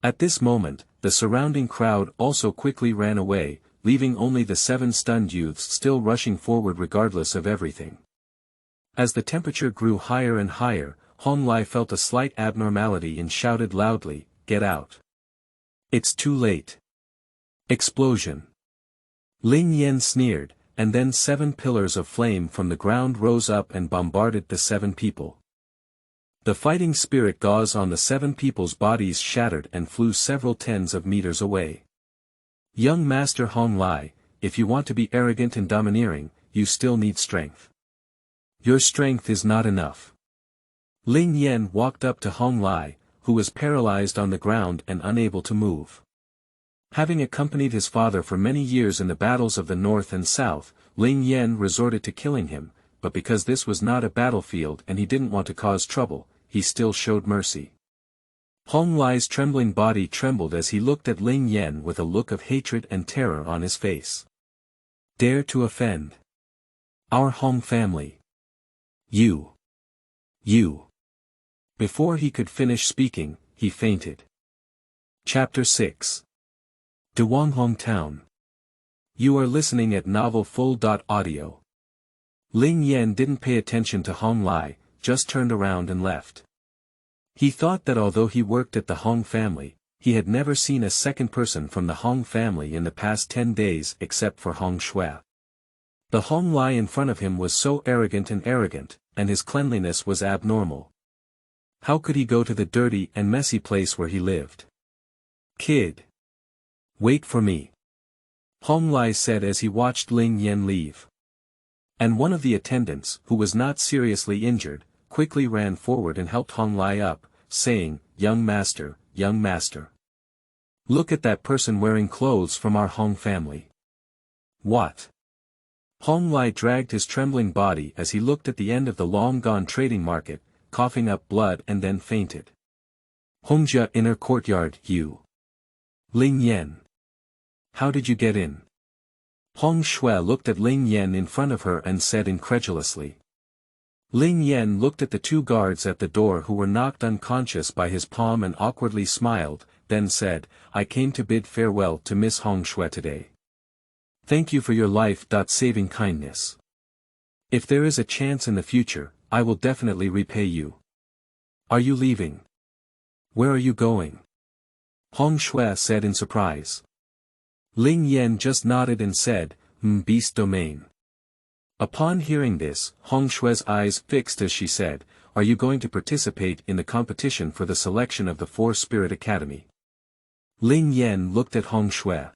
At this moment, the surrounding crowd also quickly ran away, leaving only the 7 stunned youths still rushing forward regardless of everything. As the temperature grew higher and higher, Hong Lai felt a slight abnormality and shouted loudly, "Get out! It's too late!" Explosion. Ling Yan sneered, and then 7 pillars of flame from the ground rose up and bombarded the 7 people. The fighting spirit gauze on the 7 people's bodies shattered and flew several tens of meters away. Young Master Hong Lai, if you want to be arrogant and domineering, you still need strength. Your strength is not enough. Ling Yan walked up to Hong Lai, who was paralyzed on the ground and unable to move. Having accompanied his father for many years in the battles of the north and south, Ling Yan resorted to killing him, but because this was not a battlefield and he didn't want to cause trouble, he still showed mercy. Hong Lai's trembling body trembled as he looked at Ling Yan with a look of hatred and terror on his face. "Dare to offend our Hong family. You. Before he could finish speaking, he fainted. Chapter 6. Douhuanghong Town. You are listening at novelfull.audio. Ling Yan didn't pay attention to Hong Lai, just turned around and left. He thought that although he worked at the Hong family, he had never seen a second person from the Hong family in the past 10 days except for Hong Shui. The Honglai in front of him was so arrogant, and his cleanliness was abnormal. How could he go to the dirty and messy place where he lived? Kid. Wait for me. Honglai said as he watched Ling Yan leave. And one of the attendants, who was not seriously injured, quickly ran forward and helped Honglai up, saying, young master. Look at that person wearing clothes from our Hong family. What? Honglai dragged his trembling body as he looked at the end of the long-gone trading market, coughing up blood and then fainted. Hongjia inner courtyard, you. Ling Yan. How did you get in? Hong Shui looked at Ling Yan in front of her and said incredulously. Ling Yan looked at the two guards at the door who were knocked unconscious by his palm and awkwardly smiled, then said, I came to bid farewell to Miss Hong Shui today. Thank you for your life-saving kindness. If there is a chance in the future, I will definitely repay you. Are you leaving? Where are you going? Hong Shui said in surprise. Ling Yan just nodded and said, Beast Domain. Upon hearing this, Hong Shui's eyes fixed as she said, Are you going to participate in the competition for the selection of the Four Spirit Academy? Ling Yan looked at Hong Shui.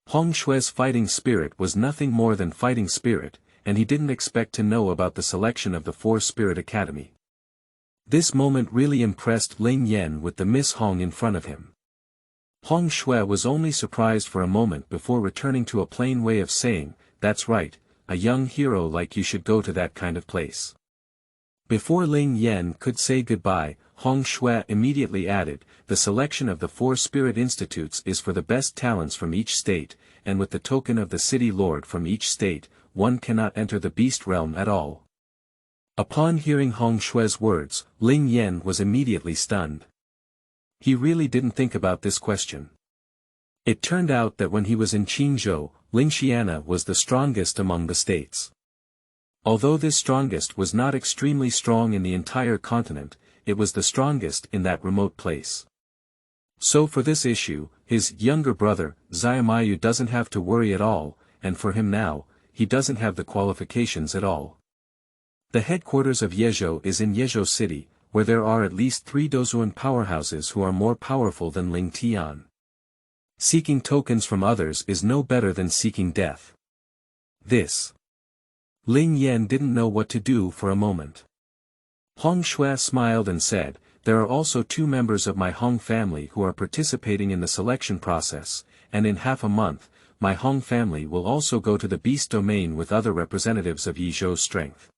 Hong Shui's fighting spirit was nothing more than fighting spirit, and he didn't expect to know about the selection of the Four Spirit Academy. This moment really impressed Ling Yan with the Miss Hong in front of him. Hong Shui was only surprised for a moment before returning to a plain way of saying, That's right, a young hero like you should go to that kind of place. Before Ling Yan could say goodbye, Hong Shui immediately added, The selection of the Four Spirit Institutes is for the best talents from each state, and with the token of the city lord from each state, one cannot enter the beast realm at all. Upon hearing Hong Shui's words, Ling Yan was immediately stunned. He really didn't think about this question. It turned out that when he was in Qingzhou, Lingxiana was the strongest among the states. Although this strongest was not extremely strong in the entire continent, it was the strongest in that remote place. So for this issue, his younger brother, Xiaomayu doesn't have to worry at all, and for him now, he doesn't have the qualifications at all. The headquarters of Yezhou is in Yezhou City, where there are at least 3 Douhuanghong powerhouses who are more powerful than Ling Tian. Seeking tokens from others is no better than seeking death. This. Ling Yan didn't know what to do for a moment. Hong Shui smiled and said, There are also 2 members of my Hong family who are participating in the selection process, and in half a month, my Hong family will also go to the Beast Domain with other representatives of Yezhou's strength.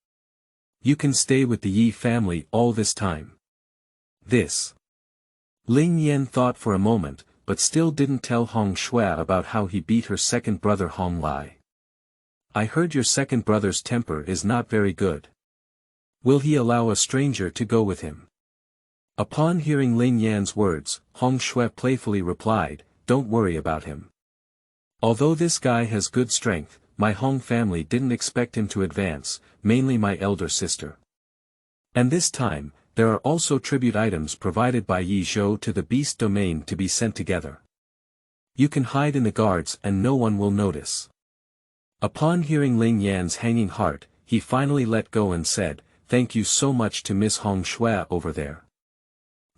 You can stay with the Yi family all this time. This. Ling Yan thought for a moment, but still didn't tell Hong Shui about how he beat her second brother Hong Lai. I heard your second brother's temper is not very good. Will he allow a stranger to go with him? Upon hearing Ling Yan's words, Hong Shui playfully replied, Don't worry about him. Although this guy has good strength, my Hong family didn't expect him to advance, mainly my elder sister. And this time, there are also tribute items provided by Yezhou to the Beast Domain to be sent together. You can hide in the guards and no one will notice. Upon hearing Ling Yan's hanging heart, he finally let go and said, Thank you so much to Miss Hong Shui over there.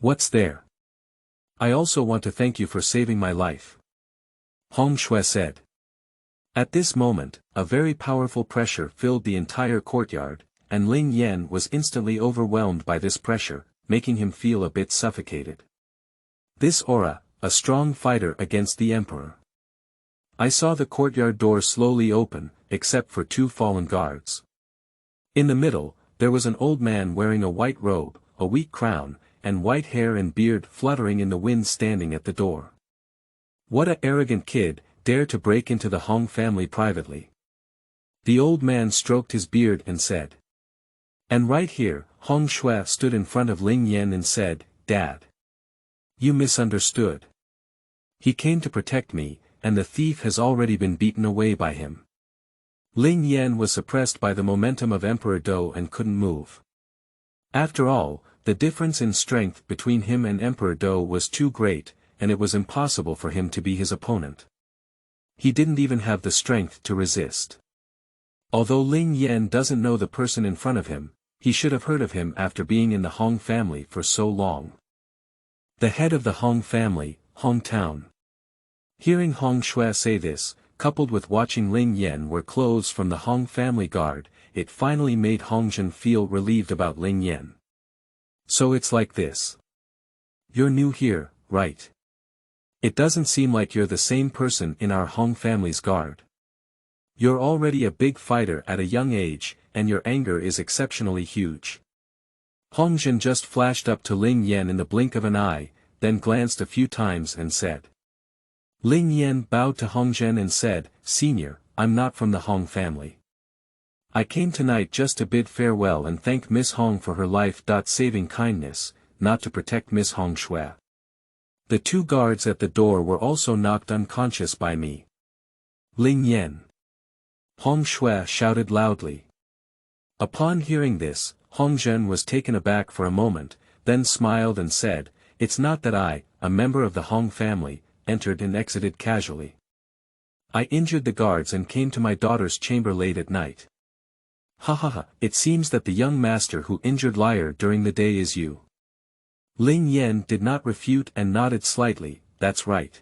What's there? I also want to thank you for saving my life. Hong Shui said. At this moment, a very powerful pressure filled the entire courtyard, and Ling Yan was instantly overwhelmed by this pressure, making him feel a bit suffocated. This aura, a strong fighter against the Emperor. I saw the courtyard door slowly open, except for 2 fallen guards. In the middle, there was an old man wearing a white robe, a weak crown, and white hair and beard fluttering in the wind standing at the door. What a arrogant kid, dare to break into the Hong family privately. The old man stroked his beard and said. And right here, Hong Shui stood in front of Ling Yan and said, Dad. You misunderstood. He came to protect me, and the thief has already been beaten away by him. Ling Yan was suppressed by the momentum of Emperor Dou and couldn't move. After all, the difference in strength between him and Emperor Dou was too great, and it was impossible for him to be his opponent. He didn't even have the strength to resist. Although Ling Yan doesn't know the person in front of him, he should have heard of him after being in the Hong family for so long. The head of the Hong family, Hong Town. Hearing Hong Shui say this, coupled with watching Ling Yan wear clothes from the Hong family guard, it finally made Hongzhen feel relieved about Ling Yan. So it's like this. You're new here, right? It doesn't seem like you're the same person in our Hong family's guard. You're already a big fighter at a young age, and your anger is exceptionally huge. Hongzhen just flashed up to Ling Yan in the blink of an eye, then glanced a few times and said. Ling Yan bowed to Hongzhen and said, Senior, I'm not from the Hong family. I came tonight just to bid farewell and thank Miss Hong for her life-saving kindness, not to protect Miss Hong Shui. The two guards at the door were also knocked unconscious by me. Ling Yan. Hong Shui shouted loudly. Upon hearing this, Hongzhen was taken aback for a moment, then smiled and said, It's not that I, a member of the Hong family, entered and exited casually. I injured the guards and came to my daughter's chamber late at night. Ha ha ha, it seems that the young master who injured Liar during the day is you. Ling Yan did not refute and nodded slightly, that's right.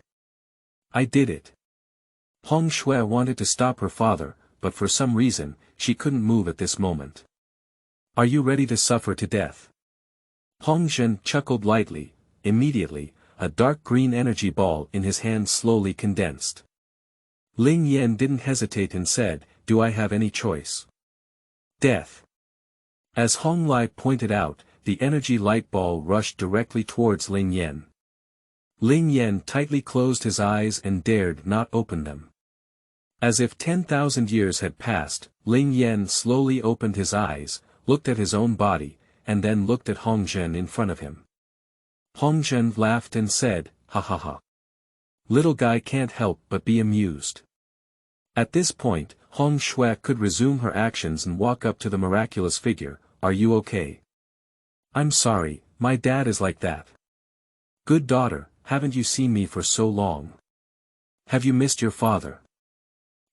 I did it. Hong Shui wanted to stop her father, but for some reason, she couldn't move at this moment. Are you ready to suffer to death? Hongzhen chuckled lightly. Immediately, a dark green energy ball in his hand slowly condensed. Ling Yan didn't hesitate and said, Do I have any choice? Death. As Hong Lai pointed out, the energy light ball rushed directly towards Ling Yan. Ling Yan tightly closed his eyes and dared not open them. As if 10,000 years had passed, Ling Yan slowly opened his eyes, looked at his own body, and then looked at Hongzhen in front of him. Hongzhen laughed and said, Ha ha ha. Little guy can't help but be amused. At this point, Hong Shui could resume her actions and walk up to the miraculous figure, Are you okay? I'm sorry, my dad is like that. Good daughter, haven't you seen me for so long? Have you missed your father?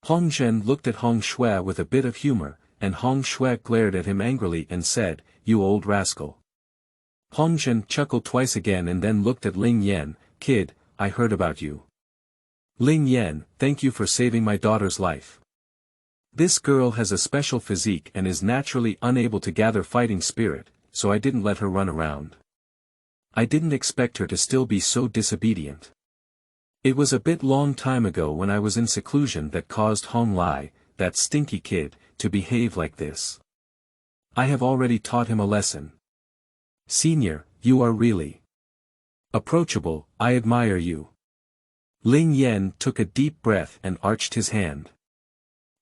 Hongzhen looked at Hong Shui with a bit of humor, and Hong Shui glared at him angrily and said, You old rascal. Hongzhen chuckled twice again and then looked at Ling Yan, Kid, I heard about you. Ling Yan, thank you for saving my daughter's life. This girl has a special physique and is naturally unable to gather fighting spirit, so I didn't let her run around. I didn't expect her to still be so disobedient. It was a bit long time ago when I was in seclusion that caused Hong Lai, that stinky kid, to behave like this. I have already taught him a lesson. Senior, you are really approachable, I admire you. Ling Yan took a deep breath and arched his hand.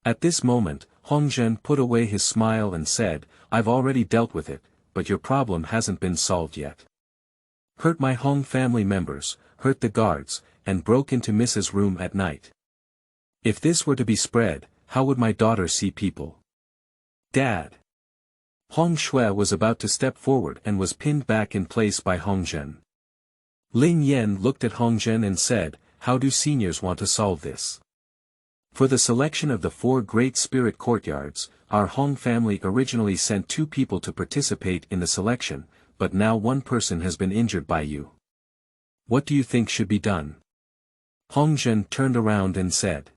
At this moment, Hongzhen put away his smile and said, I've already dealt with it, but your problem hasn't been solved yet. Hurt my Hong family members, hurt the guards, and broke into Mrs. room at night. If this were to be spread, how would my daughter see people? Dad. Hong Shui was about to step forward and was pinned back in place by Hongzhen. Ling Yan looked at Hongzhen and said, How do seniors want to solve this? For the selection of the 4 great spirit courtyards, our Hong family originally sent 2 people to participate in the selection, but now 1 person has been injured by you. What do you think should be done? Hongzhen turned around and said.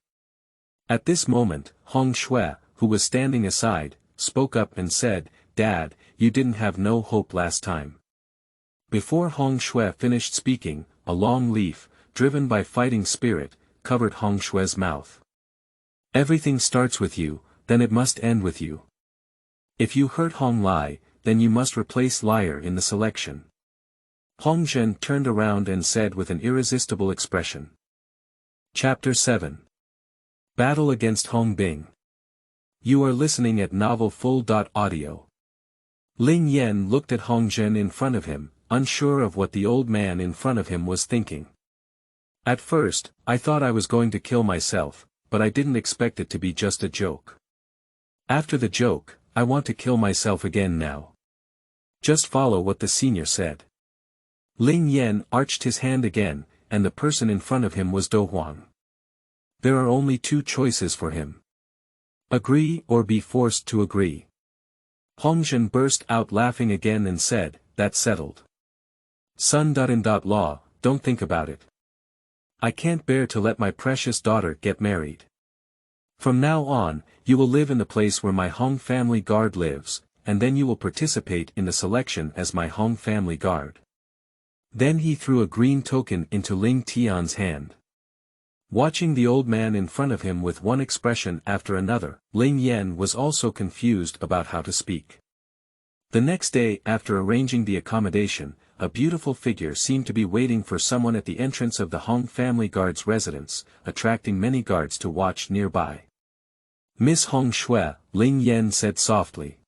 At this moment, Hong Shui, who was standing aside, spoke up and said, Dad, you didn't have no hope last time. Before Hong Shui finished speaking, a long leaf, driven by fighting spirit, covered Hong Shui's mouth. Everything starts with you, then it must end with you. If you hurt Hong Lai, then you must replace Liar in the selection. Hongzhen turned around and said with an irresistible expression. Chapter 7. Battle against Hong Bing. You are listening at novelfull.audio. Ling Yan looked at Hongzhen in front of him, unsure of what the old man in front of him was thinking. At first, I thought I was going to kill myself, but I didn't expect it to be just a joke. After the joke, I want to kill myself again now. Just follow what the senior said. Ling Yan arched his hand again, and the person in front of him was Douhuanghong. There are only 2 choices for him. Agree or be forced to agree. Hongjia burst out laughing again and said, that's settled. Son.in.law, don't think about it. I can't bear to let my precious daughter get married. From now on, you will live in the place where my Hong family guard lives, and then you will participate in the selection as my Hong family guard. Then he threw a green token into Ling Tian's hand. Watching the old man in front of him with one expression after another, Ling Yan was also confused about how to speak. The next day after arranging the accommodation, a beautiful figure seemed to be waiting for someone at the entrance of the Hong family guard's residence, attracting many guards to watch nearby. Miss Hong Shui, Ling Yan said softly.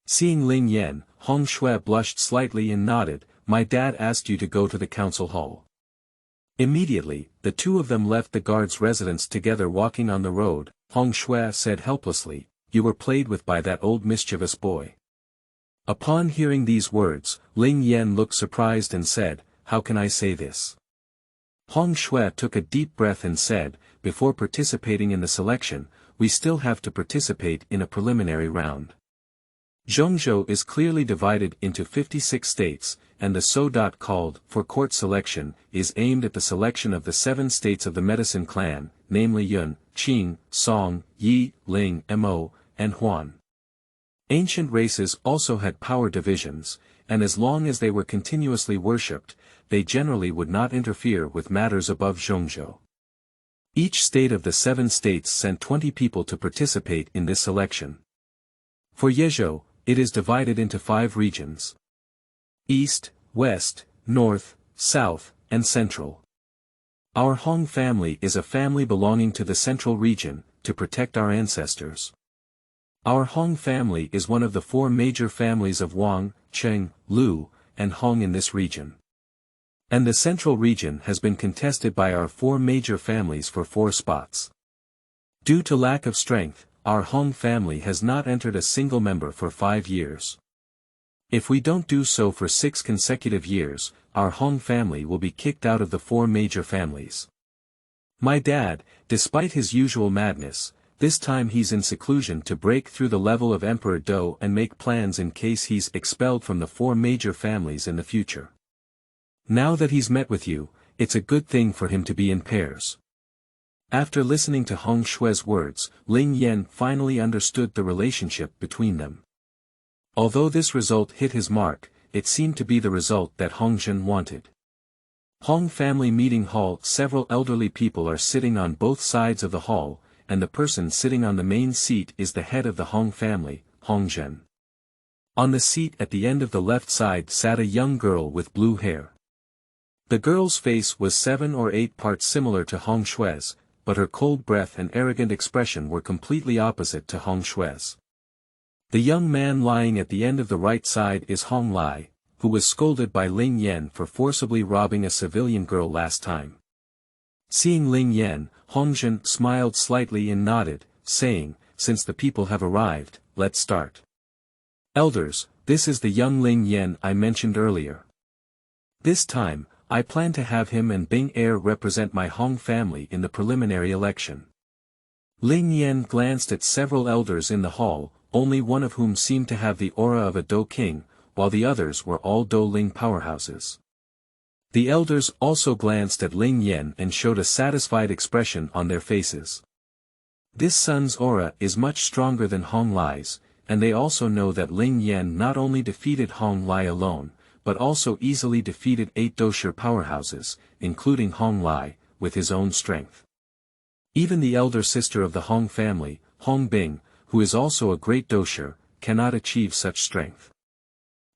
Seeing Ling Yan, Hong Shui blushed slightly and nodded, my dad asked you to go to the council hall. Immediately, the two of them left the guard's residence together walking on the road. Hong Shui said helplessly, you were played with by that old mischievous boy. Upon hearing these words, Ling Yan looked surprised and said, how can I say this? Hong Shui took a deep breath and said, before participating in the selection, we still have to participate in a preliminary round. Zhongzhou is clearly divided into 56 states, and the so called for court selection is aimed at the selection of the 7 states of the Medicine clan, namely Yun, Qing, Song, Yi, Ling, Mo, and Huan. Ancient races also had power divisions, and as long as they were continuously worshipped, they generally would not interfere with matters above Zhongzhou. Each state of the 7 states sent 20 people to participate in this selection. For Yezhou, it is divided into 5 regions: East, West, North, South, and Central. Our Hong family is a family belonging to the Central region, to protect our ancestors. Our Hong family is one of the 4 major families of Wang, Cheng, Lu, and Hong in this region. And the Central region has been contested by our 4 major families for 4 spots. Due to lack of strength, our Hong family has not entered a single member for 5 years. If we don't do so for 6 consecutive years, our Hong family will be kicked out of the 4 major families. My dad, despite his usual madness, this time he's in seclusion to break through the level of Emperor Dou and make plans in case he's expelled from the 4 major families in the future. Now that he's met with you, it's a good thing for him to be in pairs. After listening to Hong Shui's words, Ling Yan finally understood the relationship between them. Although this result hit his mark, it seemed to be the result that Hongjia wanted. Hong family meeting hall. Several elderly people are sitting on both sides of the hall, and the person sitting on the main seat is the head of the Hong family, Hongjia. On the seat at the end of the left side sat a young girl with blue hair. The girl's face was 7 or 8 parts similar to Hong Shui's, but her cold breath and arrogant expression were completely opposite to Hong Shui's. The young man lying at the end of the right side is Hong Lai, who was scolded by Ling Yan for forcibly robbing a civilian girl last time. Seeing Ling Yan, Hongjia smiled slightly and nodded, saying, since the people have arrived, let's start. Elders, this is the young Ling Yan I mentioned earlier. This time, I plan to have him and Bing Heir represent my Hong family in the preliminary election. Ling Yan glanced at several elders in the hall, only one of whom seemed to have the aura of a Dou king, while the others were all Dou Ling powerhouses. The elders also glanced at Ling Yan and showed a satisfied expression on their faces. This son's aura is much stronger than Hong Lai's, and they also know that Ling Yan not only defeated Hong Lai alone, but also easily defeated 8 Doushi powerhouses, including Hong Lai, with his own strength. Even the elder sister of the Hong family, Hong Bing, who is also a great Doushi, cannot achieve such strength.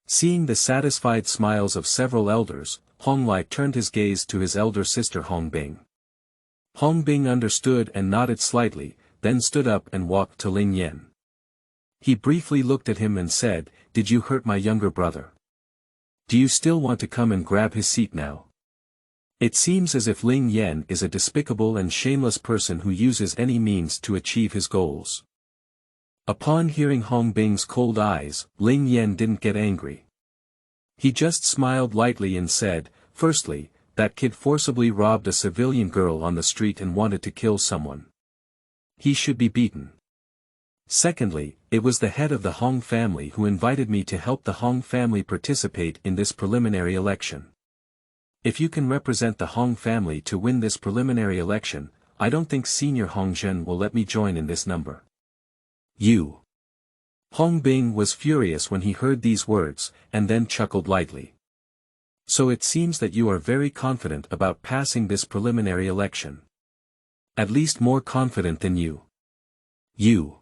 Seeing the satisfied smiles of several elders, Hong Lai turned his gaze to his elder sister Hong Bing. Hong Bing understood and nodded slightly, then stood up and walked to Ling Yan. He briefly looked at him and said, "Did you hurt my younger brother? Do you still want to come and grab his seat now?" It seems as if Ling Yan is a despicable and shameless person who uses any means to achieve his goals. Upon hearing Hong Bing's cold eyes, Ling Yan didn't get angry. He just smiled lightly and said, "Firstly, that kid forcibly robbed a civilian girl on the street and wanted to kill someone. He should be beaten. Secondly, it was the head of the Hong family who invited me to help the Hong family participate in this preliminary election. If you can represent the Hong family to win this preliminary election, I don't think Senior Hongzhen will let me join in this number. You. Hong Bing was furious when he heard these words, and then chuckled lightly. So it seems that you are very confident about passing this preliminary election. At least more confident than you. You.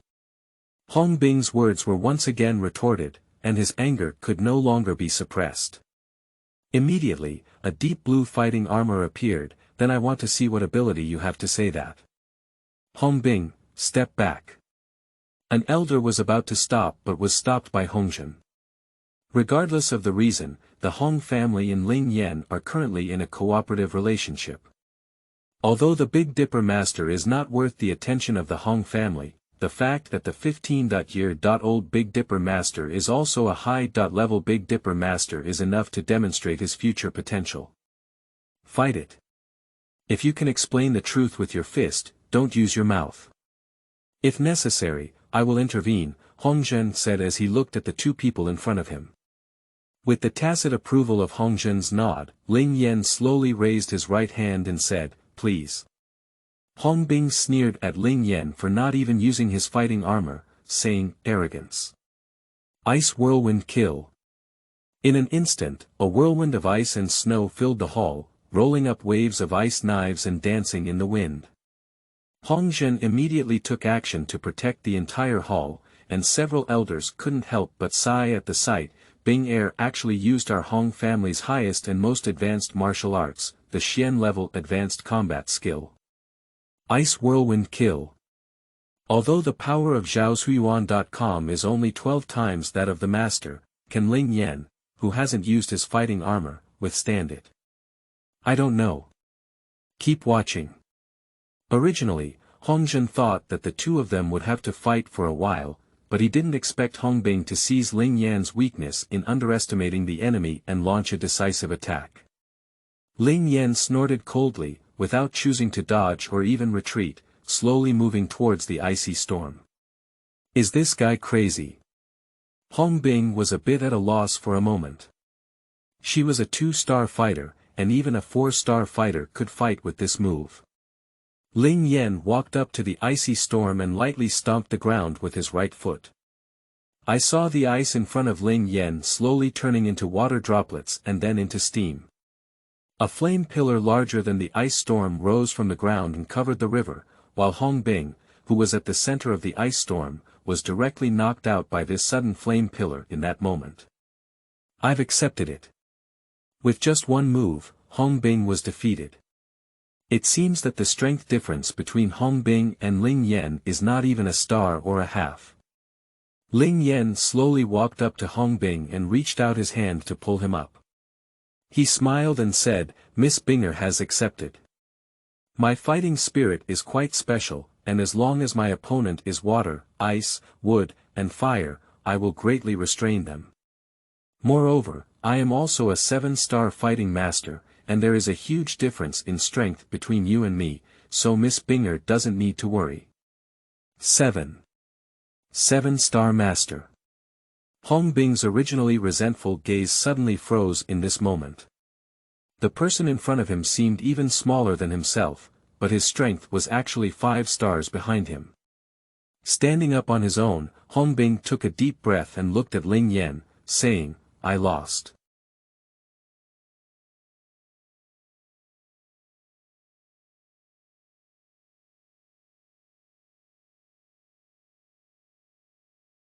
Hong Bing's words were once again retorted, and his anger could no longer be suppressed. Immediately, a deep blue fighting armor appeared. Then I want to see what ability you have to say that. Hong Bing, step back. An elder was about to stop but was stopped by Hongzhen. Regardless of the reason, the Hong family and Ling Yan are currently in a cooperative relationship. Although the Big Dipper Master is not worth the attention of the Hong family, the fact that the 15-year-old Big Dipper Master is also a high-level Big Dipper Master is enough to demonstrate his future potential. Fight it. If you can explain the truth with your fist, don't use your mouth. If necessary, I will intervene, Hongzhen said as he looked at the two people in front of him. With the tacit approval of Hongzhen's nod, Ling Yan slowly raised his right hand and said, please. Hong Bing sneered at Ling Yan for not even using his fighting armor, saying, arrogance. Ice whirlwind kill. In an instant, a whirlwind of ice and snow filled the hall, rolling up waves of ice knives and dancing in the wind. Hongzhen immediately took action to protect the entire hall, and several elders couldn't help but sigh at the sight. Bing Air actually used our Hong family's highest and most advanced martial arts, the Xian level advanced combat skill. Ice whirlwind kill. Although the power of Zhaozuiyuan.com is only 12 times that of the master, can Ling Yan, who hasn't used his fighting armor, withstand it? I don't know. Keep watching. Originally, Hongzhen thought that the two of them would have to fight for a while, but he didn't expect Hong Bing to seize Ling Yan's weakness in underestimating the enemy and launch a decisive attack. Ling Yan snorted coldly, without choosing to dodge or even retreat, slowly moving towards the icy storm. Is this guy crazy? Hong Bing was a bit at a loss for a moment. She was a 2-star fighter, and even a 4-star fighter could fight with this move. Ling Yan walked up to the icy storm and lightly stomped the ground with his right foot. I saw the ice in front of Ling Yan slowly turning into water droplets and then into steam. A flame pillar larger than the ice storm rose from the ground and covered the river, while Hong Bing, who was at the center of the ice storm, was directly knocked out by this sudden flame pillar in that moment. I've accepted it. With just one move, Hong Bing was defeated. It seems that the strength difference between Hong Bing and Ling Yan is not even a star or a half. Ling Yan slowly walked up to Hong Bing and reached out his hand to pull him up. He smiled and said, Miss Binger has accepted. My fighting spirit is quite special, and as long as my opponent is water, ice, wood, and fire, I will greatly restrain them. Moreover, I am also a 7-star fighting master, and there is a huge difference in strength between you and me, so Miss Binger doesn't need to worry. 7-star master. Hong Bing's originally resentful gaze suddenly froze in this moment. The person in front of him seemed even smaller than himself, but his strength was actually 5 stars behind him. Standing up on his own, Hong Bing took a deep breath and looked at Ling Yan, saying, I lost.